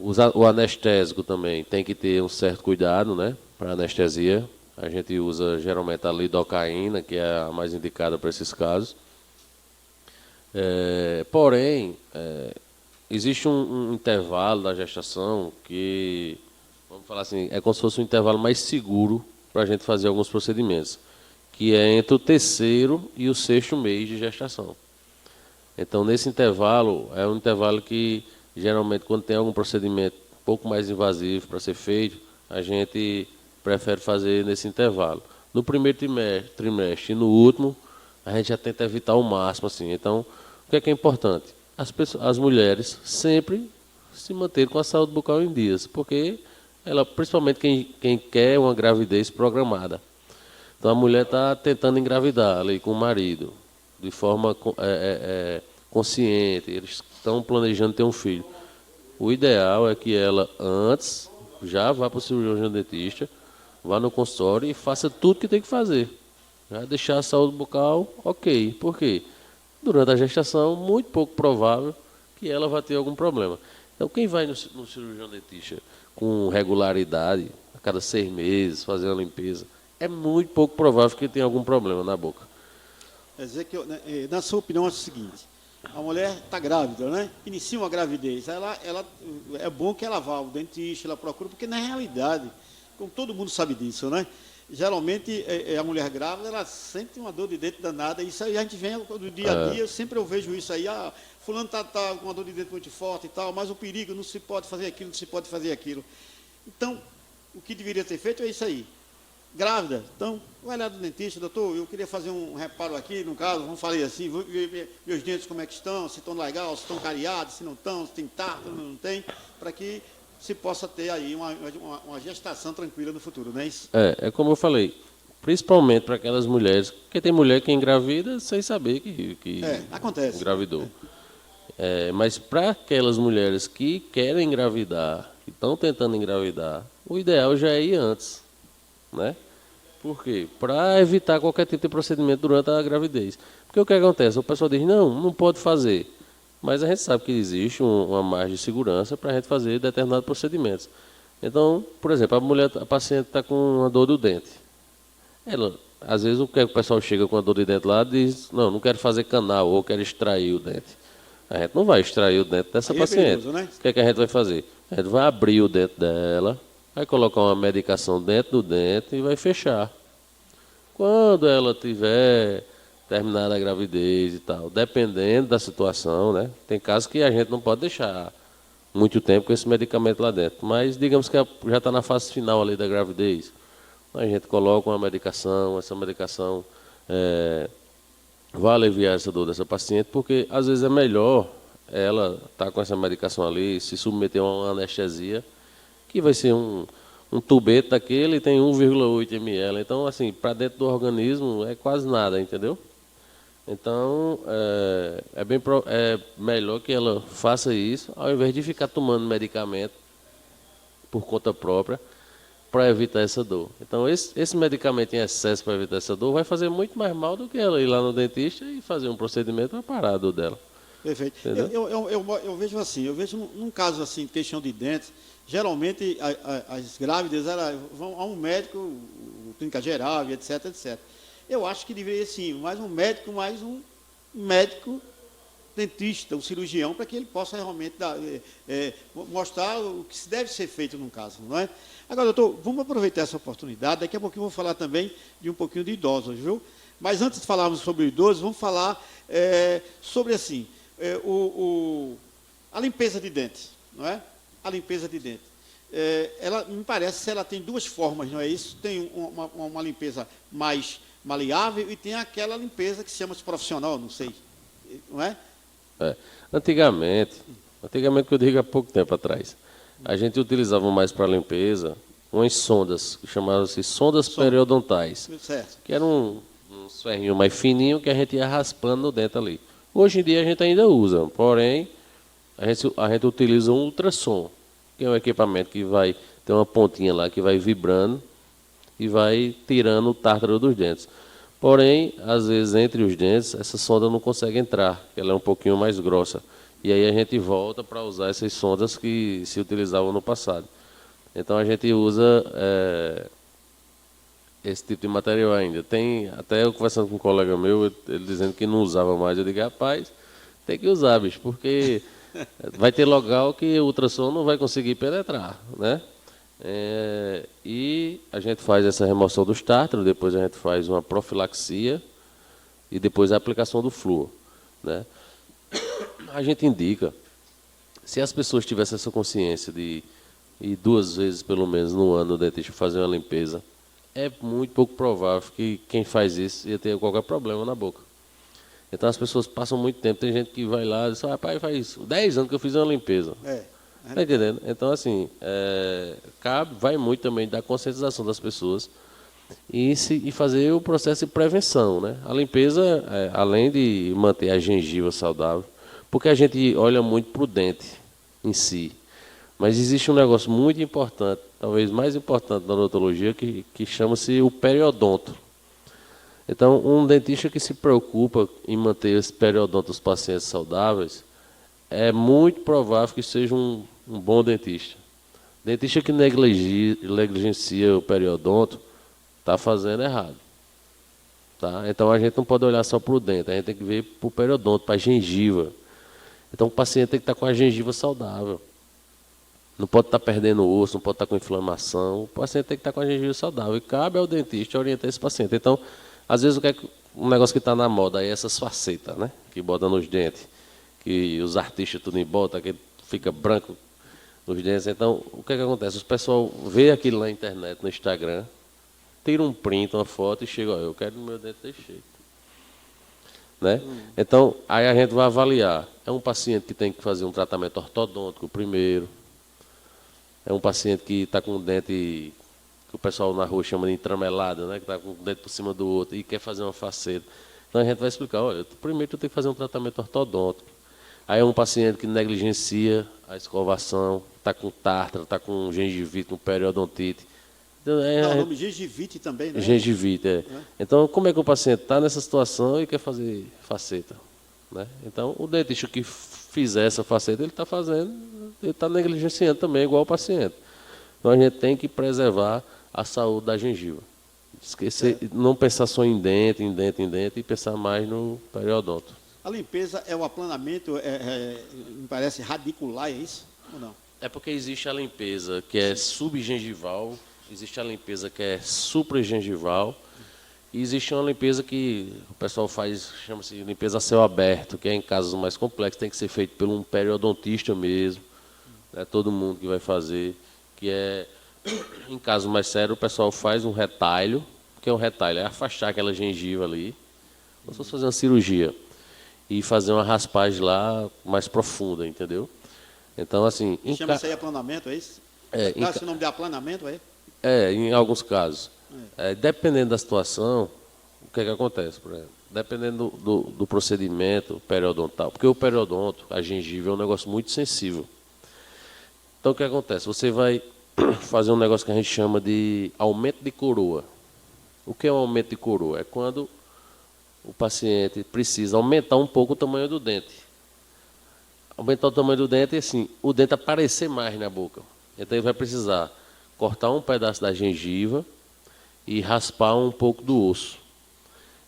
O anestésico também tem que ter um certo cuidado, né, para anestesia. A gente usa geralmente a lidocaína, que é a mais indicada para esses casos. Porém, existe um intervalo da gestação que, vamos falar assim, é como se fosse um intervalo mais seguro para a gente fazer alguns procedimentos, que é entre o 3º e o 6º mês de gestação. Então, nesse intervalo, é um intervalo que, geralmente, quando tem algum procedimento um pouco mais invasivo para ser feito, a gente prefere fazer nesse intervalo. No primeiro trimestre e no último, a gente já tenta evitar ao máximo, assim. Então, o que é importante? As mulheres sempre se manterem com a saúde bucal em dias, porque principalmente quem quer uma gravidez programada. Então, a mulher está tentando engravidar ali com o marido, de forma consciente, eles estão planejando ter um filho. O ideal é que ela, antes, já vá para o cirurgião dentista, vá no consultório e faça tudo que tem que fazer. Já deixar a saúde bucal ok. Por quê? Durante a gestação, muito pouco provável que ela vá ter algum problema. Então, quem vai no cirurgião dentista com regularidade, a cada 6 meses, fazer uma limpeza, é muito pouco provável que tenha algum problema na boca. Quer dizer que, na sua opinião, é o seguinte: a mulher está grávida, né? Inicia uma gravidez, é bom que ela vá ao dentista, ela procura, porque na realidade, como todo mundo sabe disso, né? Geralmente, a mulher grávida, ela sente uma dor de dente danada, isso aí a gente vem do dia a dia, sempre eu vejo isso aí, fulano está com uma dor de dente muito forte e tal, mas o perigo, não se pode fazer aquilo, não se pode fazer aquilo. Então, o que deveria ter feito é isso aí. Grávida, então, vai lá do dentista, doutor, eu queria fazer um reparo aqui, no caso, vamos falar assim, vou ver meus dentes como é que estão, se estão legais, se estão cariados, se não estão, se tem tártaro, não tem, para que se possa ter aí uma gestação tranquila no futuro, não é isso? É como eu falei, principalmente para aquelas mulheres, porque tem mulher que engravida sem saber que acontece, engravidou. Mas para aquelas mulheres que querem engravidar, que estão tentando engravidar, o ideal já é ir antes, né? Por quê? Para evitar qualquer tipo de procedimento durante a gravidez. Porque o que acontece? O pessoal diz, não pode fazer. Mas a gente sabe que existe uma margem de segurança para a gente fazer determinados procedimentos. Então, por exemplo, a paciente está com uma dor do dente. Às vezes o pessoal chega com a dor de dente lá e diz, não quero fazer canal ou quero extrair o dente. A gente não vai extrair o dente dessa paciente. Perigoso, né? O que é que a gente vai fazer? A gente vai abrir o dente dela, vai colocar uma medicação dentro do dente e vai fechar. Quando ela tiver terminado a gravidez e tal, dependendo da situação, né? Tem casos que a gente não pode deixar muito tempo com esse medicamento lá dentro. Mas digamos que já está na fase final ali da gravidez. A gente coloca uma medicação, essa medicação vai aliviar essa dor dessa paciente, porque às vezes é melhor ela estar com essa medicação ali, se submeter a uma anestesia, que vai ser um tubete daquele, tem 1,8 ml. Então, assim, para dentro do organismo é quase nada, entendeu? Então, é melhor que ela faça isso, ao invés de ficar tomando medicamento por conta própria, para evitar essa dor. Então, esse medicamento em excesso para evitar essa dor vai fazer muito mais mal do que ela ir lá no dentista e fazer um procedimento para parar a dor dela. Perfeito. Eu vejo assim, num caso assim, questão de dentes, geralmente as grávidas vão a um médico, clínica geral, etc, etc. Eu acho que deveria sim, mais um médico dentista, um cirurgião, para que ele possa realmente mostrar o que se deve ser feito num caso, não é? Agora, doutor, vamos aproveitar essa oportunidade, daqui a pouquinho eu vou falar também de um pouquinho de idosos, viu? Mas antes de falarmos sobre idosos, vamos falar sobre assim, a limpeza de dentes, não é? A limpeza de dentes. Ela, me parece que ela tem duas formas, não é isso? Tem uma limpeza mais maleável e tem aquela limpeza que se chama de profissional, não sei. não é? Antigamente que eu digo há pouco tempo atrás, a gente utilizava mais para limpeza umas sondas, que chamavam-se sondas periodontais, Certo. que eram um ferrinho mais fininho que a gente ia raspando no dente ali. Hoje em dia a gente ainda usa, porém, a gente utiliza um ultrassom, que é um equipamento que vai ter uma pontinha lá que vai vibrando e vai tirando o tártaro dos dentes. Porém, às vezes, entre os dentes, essa sonda não consegue entrar, porque ela é um pouquinho mais grossa. E aí a gente volta para usar essas sondas que se utilizavam no passado. Então a gente usa esse tipo de material ainda. Tem, até eu conversando com um colega meu, ele dizendo que não usava mais. Eu digo, rapaz, tem que usar, bicho, porque vai ter local que o ultrassom não vai conseguir penetrar, né? E a gente faz essa remoção dos tártaros, depois a gente faz uma profilaxia e depois a aplicação do flúor, né? A gente indica, se as pessoas tivessem essa consciência de ir 2 vezes pelo menos no ano no dentista fazer uma limpeza, é muito pouco provável que quem faz isso ia ter qualquer problema na boca. Então as pessoas passam muito tempo, tem gente que vai lá e diz, rapaz, faz 10 anos que eu fiz uma limpeza. Está entendendo? Então, assim, vai muito também da conscientização das pessoas e fazer o processo de prevenção, né? A limpeza, além de manter a gengiva saudável, porque a gente olha muito para o dente em si, mas existe um negócio muito importante, talvez mais importante da odontologia, que chama-se o periodonto. Então, um dentista que se preocupa em manter esse periodonto dos pacientes saudáveis, é muito provável que seja um bom dentista. Dentista que negligencia o periodonto está fazendo errado. Tá? Então a gente não pode olhar só para o dente, a gente tem que ver para o periodonto, para a gengiva. Então o paciente tem que estar com a gengiva saudável. Não pode estar perdendo osso, não pode estar com inflamação. O paciente tem que estar com a gengiva saudável. E cabe ao dentista orientar esse paciente. Então, às vezes, um negócio que está na moda aí é essas facetas, né? Que botam nos dentes, que os artistas tudo botam, que fica branco nos dentes. Então, o que acontece? O pessoal vê aquilo na internet, no Instagram, tira um print, uma foto e chega, eu quero o meu dente desse jeito. Né? Então, aí a gente vai avaliar. É um paciente que tem que fazer um tratamento ortodôntico primeiro. É um paciente que está com o dente, que o pessoal na rua chama de entramelado, né? Que está com o dente por cima do outro e quer fazer uma faceta. Então a gente vai explicar, olha, primeiro tu tem que fazer um tratamento ortodôntico. Aí é um paciente que negligencia a escovação, está com tártaro, está com gengivite, com periodontite. Então, o nome gengivite também, né? Gengivite, Então, como é que o paciente está nessa situação e quer fazer faceta? Né? Então, o dentista que fizer essa faceta, ele está negligenciando também, igual o paciente. Então, a gente tem que preservar a saúde da gengiva. Esquecer, não pensar só em dente e pensar mais no periodonto. A limpeza é o aplanamento, me parece radicular, é isso ou não? É porque existe a limpeza que é subgengival, existe a limpeza que é supragengival, e existe uma limpeza que o pessoal faz, chama-se limpeza a céu aberto, que é em casos mais complexos, tem que ser feito por um periodontista mesmo, é todo mundo que vai fazer, que é, em casos mais sérios, o pessoal faz um retalho, que é um retalho, é afastar aquela gengiva ali, como se fosse fazer uma cirurgia, e fazer uma raspagem lá mais profunda, entendeu? Então, assim... Chama-se aí aplanamento, é isso? Dá-se o nome de aplanamento, é? Em alguns casos. Dependendo da situação, o que acontece, por exemplo? Dependendo do procedimento periodontal, porque o periodonto, a gengiva, é um negócio muito sensível. Então, o que acontece? Você vai fazer um negócio que a gente chama de aumento de coroa. O que é um aumento de coroa? É quando o paciente precisa aumentar um pouco o tamanho do dente. Aumentar o tamanho do dente e, assim, o dente aparecer mais na boca. Então, ele vai precisar cortar um pedaço da gengiva e raspar um pouco do osso.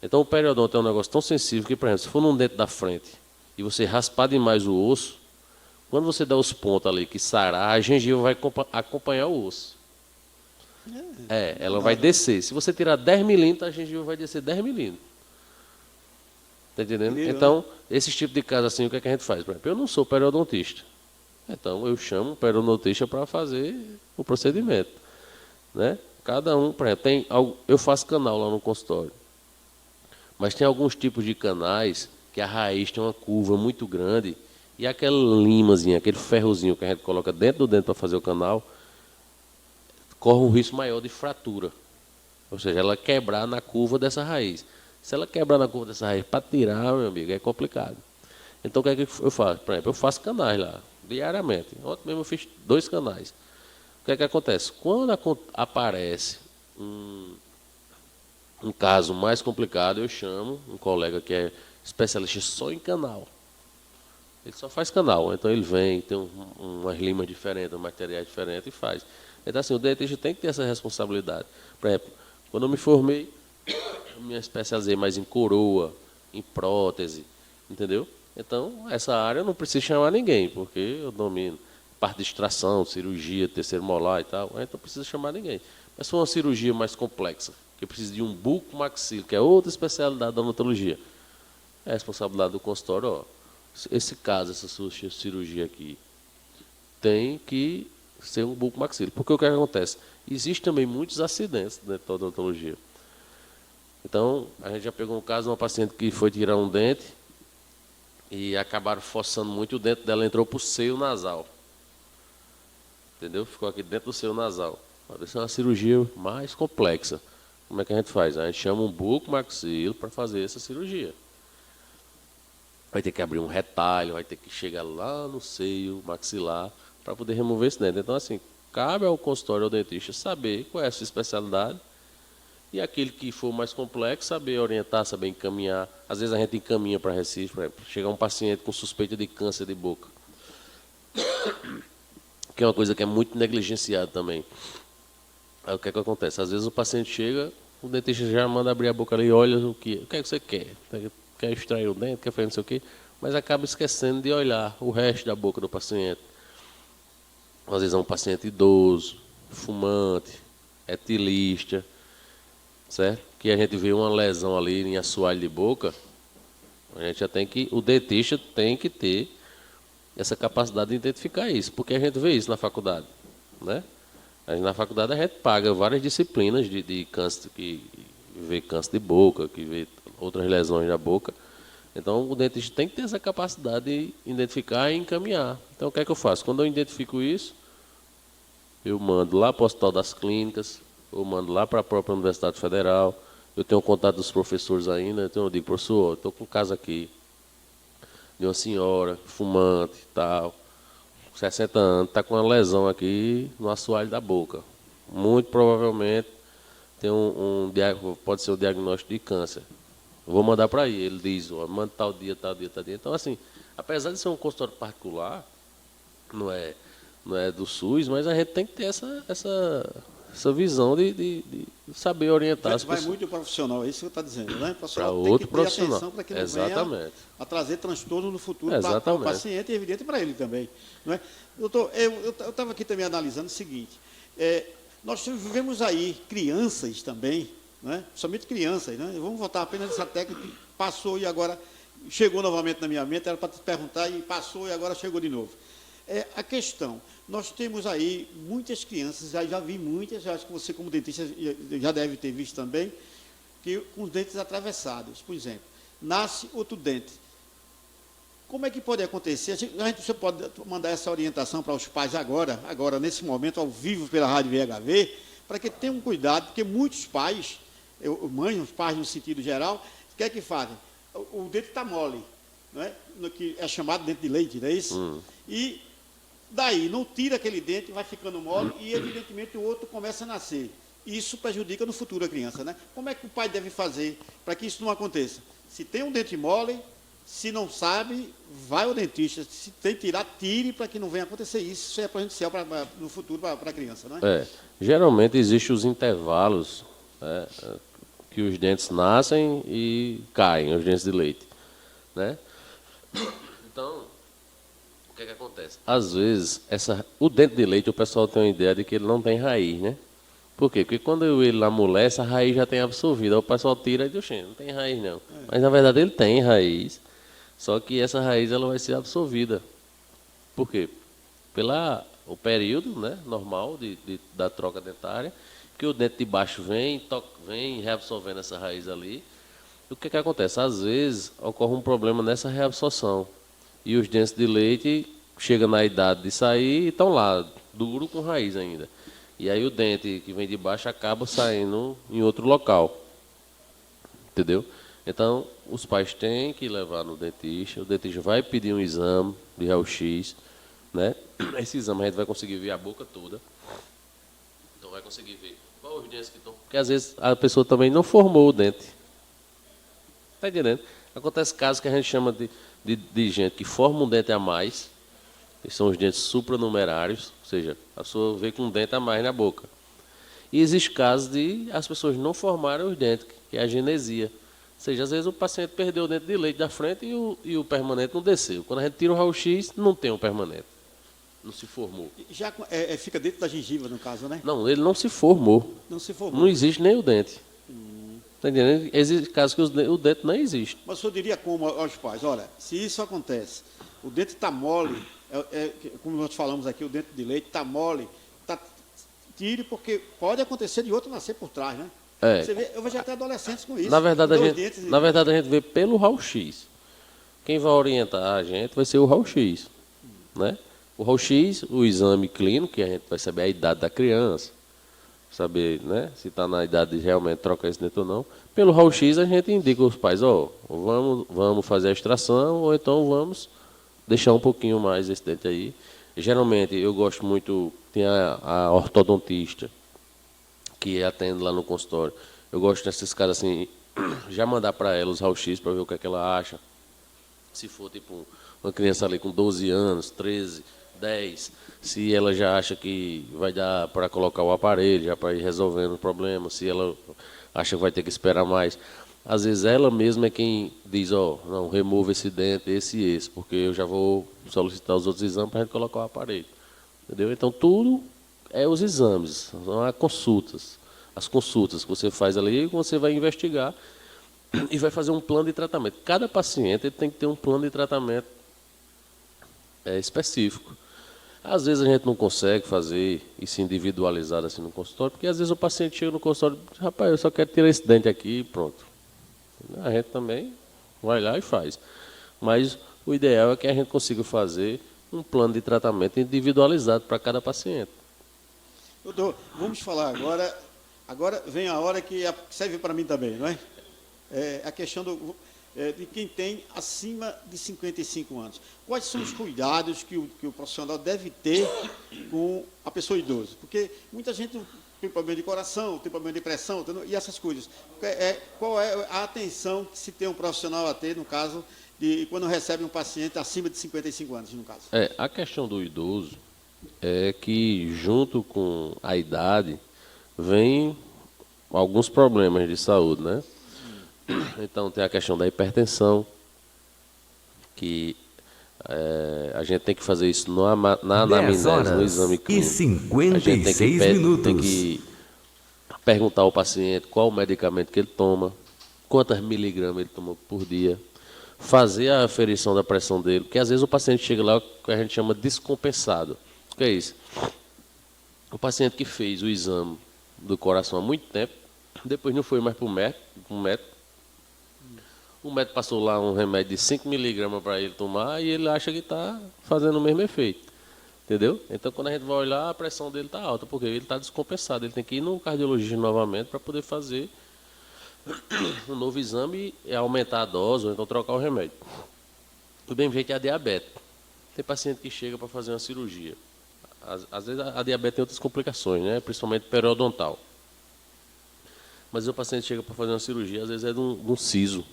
Então, o periodonto é um negócio tão sensível que, por exemplo, se for num dente da frente e você raspar demais o osso, quando você dá os pontos ali que sarar, a gengiva vai acompanhar o osso. Ela vai descer. Se você tirar 10 milímetros, a gengiva vai descer 10 milímetros. Está entendendo? Então, esse tipo de caso assim, o que a gente faz? Por exemplo, eu não sou periodontista. Então, eu chamo o periodontista para fazer o procedimento. Né? Cada um, por exemplo, eu faço canal lá no consultório. Mas tem alguns tipos de canais que a raiz tem uma curva muito grande e aquela limazinha, aquele ferrozinho que a gente coloca dentro do dente para fazer o canal, corre um risco maior de fratura. Ou seja, ela quebrar na curva dessa raiz. Se ela quebrar na curva dessa raiz para tirar, meu amigo, é complicado. Então, o que é que eu faço? Por exemplo, eu faço canais lá, diariamente. Ontem mesmo eu fiz 2 canais. O que é que acontece? Quando aparece um caso mais complicado, eu chamo um colega que é especialista só em canal. Ele só faz canal. Então, ele vem, tem umas limas diferentes, um materiais diferentes e faz. Então, assim, o dentista tem que ter essa responsabilidade. Por exemplo, quando eu me formei, eu me especializei mais em coroa, em prótese, entendeu? Então, essa área eu não preciso chamar ninguém, porque eu domino parte de extração, cirurgia, terceiro molar e tal, então não precisa chamar ninguém. Mas se for uma cirurgia mais complexa, que precisa de um bucomaxilo, que é outra especialidade da odontologia, é a responsabilidade do consultório, ó, esse caso, essa sua cirurgia aqui, tem que ser um bucomaxilo. Porque o que acontece? Existem também muitos acidentes dentro da odontologia. Então, a gente já pegou um caso de uma paciente que foi tirar um dente e acabaram forçando muito, o dente dela entrou para o seio nasal. Entendeu? Ficou aqui dentro do seio nasal. Isso é uma cirurgia mais complexa. Como é que a gente faz? A gente chama um bucomaxilo para fazer essa cirurgia. Vai ter que abrir um retalho, vai ter que chegar lá no seio maxilar para poder remover esse dente. Então, assim, cabe ao consultório, ao dentista, saber qual é a sua especialidade e aquele que for mais complexo, saber orientar, saber encaminhar. Às vezes a gente encaminha para Recife, por exemplo, chegar um paciente com suspeita de câncer de boca, que é uma coisa que é muito negligenciada também. Aí o que é que acontece? Às vezes o paciente chega, o dentista já manda abrir a boca ali e olha o que é que você quer. Quer extrair o dente, quer fazer não sei o quê, mas acaba esquecendo de olhar o resto da boca do paciente. Às vezes é um paciente idoso, fumante, etilista, certo? Que a gente vê uma lesão ali em assoalho de boca, a gente já tem que, o dentista tem que ter essa capacidade de identificar isso, porque a gente vê isso na faculdade, né? Na faculdade a gente paga várias disciplinas de câncer, que vê câncer de boca, que vê outras lesões da boca. Então o dentista tem que ter essa capacidade de identificar e encaminhar. Então o que é que eu faço? Quando eu identifico isso, eu mando lá para o Hospital das Clínicas, eu mando lá para a própria Universidade Federal, eu tenho contato dos professores ainda, então eu digo, professor, estou com um caso aqui de uma senhora, fumante e tal, 60 anos, está com uma lesão aqui no assoalho da boca. Muito provavelmente tem pode ser um diagnóstico de câncer. Eu vou mandar para ele. Ele diz, ó, manda tal dia, tal dia, tal dia. Então, assim, apesar de ser um consultório particular, não é do SUS, mas a gente tem que ter essa visão de saber orientar as pessoas. Vai muito profissional, é isso que você está dizendo, né? O Para tem outro que ter profissional. atenção para que não Exatamente. venha a trazer transtorno no futuro Exatamente. para o paciente e, evidente, para ele também. Não é? Doutor, eu estava aqui também analisando o seguinte, nós vivemos aí crianças também, né? Somente crianças, né? Vamos voltar apenas nessa técnica que passou e agora chegou novamente na minha mente, era para te perguntar e passou e agora chegou de novo. A questão, nós temos aí muitas crianças, já vi muitas, acho que você como dentista já deve ter visto também, que com os dentes atravessados, por exemplo, nasce outro dente. Como é que pode acontecer? Você pode mandar essa orientação para os pais agora, nesse momento, ao vivo pela Rádio VHV, para que tenham cuidado, porque muitos pais, os pais no sentido geral, o que é que fazem? O dente está mole, não é? No que é chamado dente de leite, não é isso? E daí, não tira aquele dente, vai ficando mole e, evidentemente, o outro começa a nascer. Isso prejudica no futuro a criança, né? Como é que o pai deve fazer para que isso não aconteça? Se tem um dente mole, se não sabe, vai ao dentista. Se tem que tirar, tire para que não venha acontecer isso. Isso é prejudicial no futuro para a criança, não é? Geralmente existem os intervalos, né, que os dentes nascem e caem, os dentes de leite, né? Então, o que é que acontece? Às vezes, o dente de leite, o pessoal tem uma ideia de que ele não tem raiz, né? Por quê? Porque quando ele amolece, a raiz já tem absorvido. Aí o pessoal tira e diz, não tem raiz não. Mas, na verdade, ele tem raiz, só que essa raiz ela vai ser absorvida. Por quê? O período, né, normal da troca dentária, que o dente de baixo vem reabsorvendo essa raiz ali, O que acontece? Às vezes ocorre um problema nessa reabsorção. E os dentes de leite chegam na idade de sair e estão lá, duro com raiz ainda. E aí o dente que vem de baixo acaba saindo em outro local. Entendeu? Então, os pais têm que levar no dentista, o dentista vai pedir um exame de raio-x, né? Esse exame a gente vai conseguir ver a boca toda. Então vai conseguir ver quais os dentes que estão... Porque às vezes a pessoa também não formou o dente. Está entendendo? Acontece casos que a gente chama de gente que forma um dente a mais, que são os dentes supranumerários, ou seja, a pessoa vê com um dente a mais na boca. E existe casos de as pessoas não formarem os dentes, que é a genesia. Ou seja, às vezes o paciente perdeu o dente de leite da frente e o permanente não desceu. Quando a gente tira o raio-x, não tem um permanente. Não se formou. Já fica dentro da gengiva, no caso, né? Não, ele não se formou. Não se formou. Não existe nem o dente. Está entendendo? Existe casos que o dente não existe. Mas eu diria como aos pais, olha, se isso acontece, o dente está mole, como nós falamos aqui, o dente de leite está mole, tire, porque pode acontecer de outro nascer por trás, né? Você vê, eu vejo até adolescentes com isso. Na verdade, a gente vê pelo raio-x. Quem vai orientar a gente vai ser o raio-x. Né? O raio-x, o exame clínico, que a gente vai saber a idade da criança, saber, né, se está na idade de realmente trocar esse dente ou não. Pelo raio-x a gente indica aos pais, vamos fazer a extração, ou então vamos deixar um pouquinho mais esse dente aí. Geralmente eu gosto muito, tem a ortodontista, que atende lá no consultório. Eu gosto desses caras assim, já mandar para ela os raio-x para ver o que é que ela acha. Se for tipo uma criança ali com 12 anos, 13, 10, se ela já acha que vai dar para colocar o aparelho, já para ir resolvendo o problema, se ela acha que vai ter que esperar mais. Às vezes ela mesma é quem diz, não, remova esse dente, esse e esse, porque eu já vou solicitar os outros exames para a gente colocar o aparelho. Entendeu? Então tudo é os exames, são as consultas que você faz ali, você vai investigar e vai fazer um plano de tratamento. Cada paciente ele tem que ter um plano de tratamento específico. Às vezes a gente não consegue fazer isso individualizado assim no consultório, porque às vezes o paciente chega no consultório e diz, rapaz, eu só quero tirar esse dente aqui e pronto. A gente também vai lá e faz. Mas o ideal é que a gente consiga fazer um plano de tratamento individualizado para cada paciente. Doutor, vamos falar agora. Agora vem a hora que serve para mim também, não é? A questão de quem tem acima de 55 anos. Quais são os cuidados que o profissional deve ter com a pessoa idosa? Porque muita gente tem problema de coração, tem problema de pressão, e essas coisas. Qual é a atenção que se tem um profissional a ter, no caso, de quando recebe um paciente acima de 55 anos, no caso? A questão do idoso é que, junto com a idade, vem alguns problemas de saúde, né? Então tem a questão da hipertensão, que a gente tem que fazer isso na anamnese, no exame clínico. E 56 minutos. Tem que perguntar ao paciente qual o medicamento que ele toma, quantas miligramas ele toma por dia, fazer a aferição da pressão dele, porque às vezes o paciente chega lá, que a gente chama descompensado. O que é isso? O paciente que fez o exame do coração há muito tempo, depois não foi mais para o médico. O médico passou lá um remédio de 5 miligramas para ele tomar e ele acha que está fazendo o mesmo efeito. Entendeu? Então, quando a gente vai olhar, a pressão dele está alta, porque ele está descompensado. Ele tem que ir no cardiologista novamente para poder fazer um novo exame e aumentar a dose ou então trocar o remédio. Do mesmo jeito é a diabetes. Tem paciente que chega para fazer uma cirurgia. Às vezes a diabetes tem outras complicações, né? Principalmente periodontal. Mas o paciente chega para fazer uma cirurgia, às vezes é de um siso,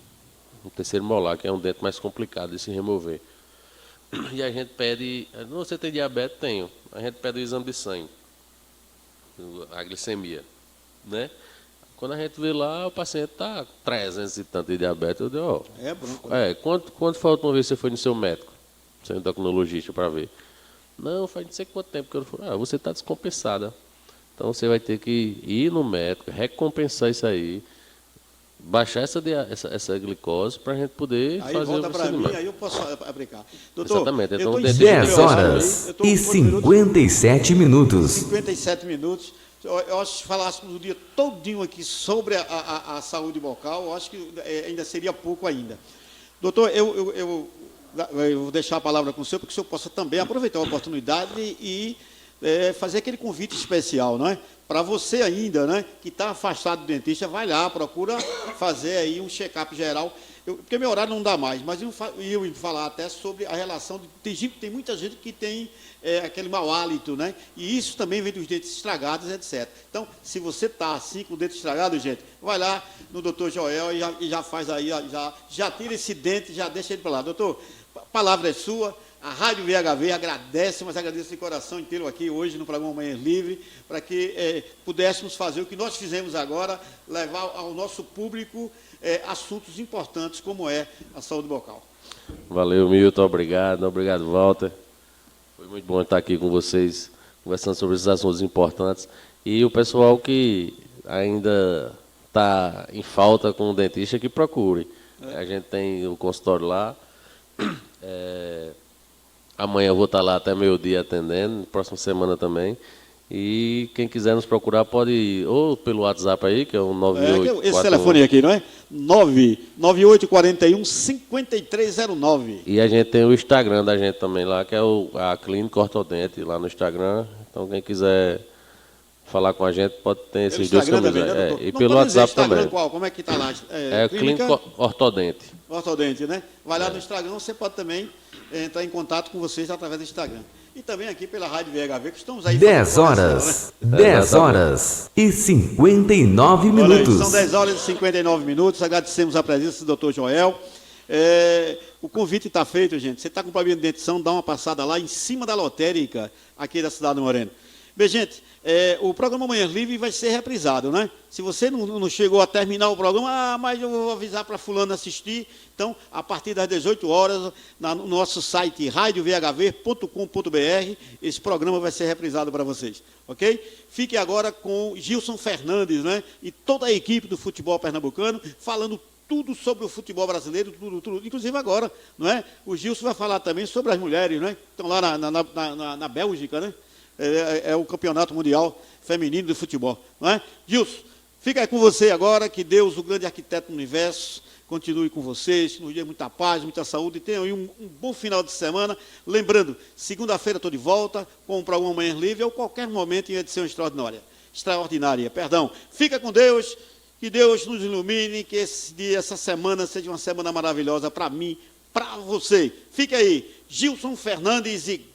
um terceiro molar, que é um dente mais complicado de se remover. E a gente pede, você tem diabetes? Tenho. A gente pede o exame de sangue, a glicemia, né? Quando a gente vê lá, o paciente está 300 e tanto de diabetes, eu digo, quanto foi a última vez que você foi no seu médico, seu endocrinologista, para ver? Não, faz não sei quanto tempo que eu fui. Você está descompensada. Então você vai ter que ir no médico, recompensar isso aí, baixar essa glicose para a gente poder aí fazer volta o para mim, procedimento. aí eu posso aplicar. Doutor, exatamente. Então, 10 horas e 57 minutos. 57 minutos. eu acho que se falássemos o dia todinho aqui sobre a saúde bucal, eu acho que ainda seria pouco ainda. Doutor, eu vou deixar a palavra com o senhor, para que o senhor possa também aproveitar a oportunidade e fazer aquele convite especial, não é? Para você ainda, né, que está afastado do dentista, vai lá, procura fazer aí um check-up geral, porque meu horário não dá mais, mas eu ia falar até sobre a relação, tem muita gente que tem aquele mau hálito, né, e isso também vem dos dentes estragados, etc. Então, se você está assim, com o dente estragado, gente, vai lá no doutor Joel e já faz aí, já tira esse dente, já deixa ele para lá. Doutor, a palavra é sua. A Rádio VHV agradece, mas agradece de coração inteiro aqui hoje no programa Manhã Livre, para que pudéssemos fazer o que nós fizemos agora, levar ao nosso público assuntos importantes como é a saúde bucal. Valeu, Milton, obrigado, Walter. Foi muito bom estar aqui com vocês, conversando sobre esses assuntos importantes. E o pessoal que ainda está em falta com o dentista, que procure. A gente tem o consultório lá. Amanhã eu vou estar lá até meio-dia atendendo, próxima semana também. E quem quiser nos procurar pode ir ou pelo WhatsApp aí, que é o 9841. Esse telefone aqui, não é? 99841-5309. E a gente tem o Instagram da gente também lá, que é a Clínica Ortodente, lá no Instagram. Então quem quiser falar com a gente pode ter esses dois caminhos. Né, e pelo WhatsApp também. Qual? Como é que está lá? Clínica Ortodente. Ortodente, né? Vai lá no Instagram, você pode também entrar em contato com vocês através do Instagram. E também aqui pela Rádio VHV, que estamos aí... 10 horas, né? 10 horas e 59 minutos. São 10 horas e 59 minutos, agradecemos a presença do doutor Joel. O convite está feito, gente. Você está com problema de dentição, dá uma passada lá em cima da lotérica, aqui da cidade do Moreno. Bem, gente, o programa Manhã Livre vai ser reprisado, né? Se você não chegou a terminar o programa, mas eu vou avisar para fulano assistir. Então, a partir das 18 horas, no nosso site radiovhv.com.br, esse programa vai ser reprisado para vocês, ok? Fique agora com Gilson Fernandes, né? E toda a equipe do futebol pernambucano, falando tudo sobre o futebol brasileiro, tudo, inclusive agora, não é? O Gilson vai falar também sobre as mulheres, né? Estão lá na Bélgica, né? É o campeonato mundial feminino de futebol, não é? Gilson, fica aí com você agora, que Deus, o grande arquiteto do universo, continue com vocês, nos dê muita paz, muita saúde, e tenham aí um bom final de semana. Lembrando, segunda-feira estou de volta com o programa Manhã Livre, ou qualquer momento em edição extraordinária. Fica com Deus, que Deus nos ilumine, que esse dia, essa semana seja uma semana maravilhosa para mim, para você. Fica aí, Gilson Fernandes e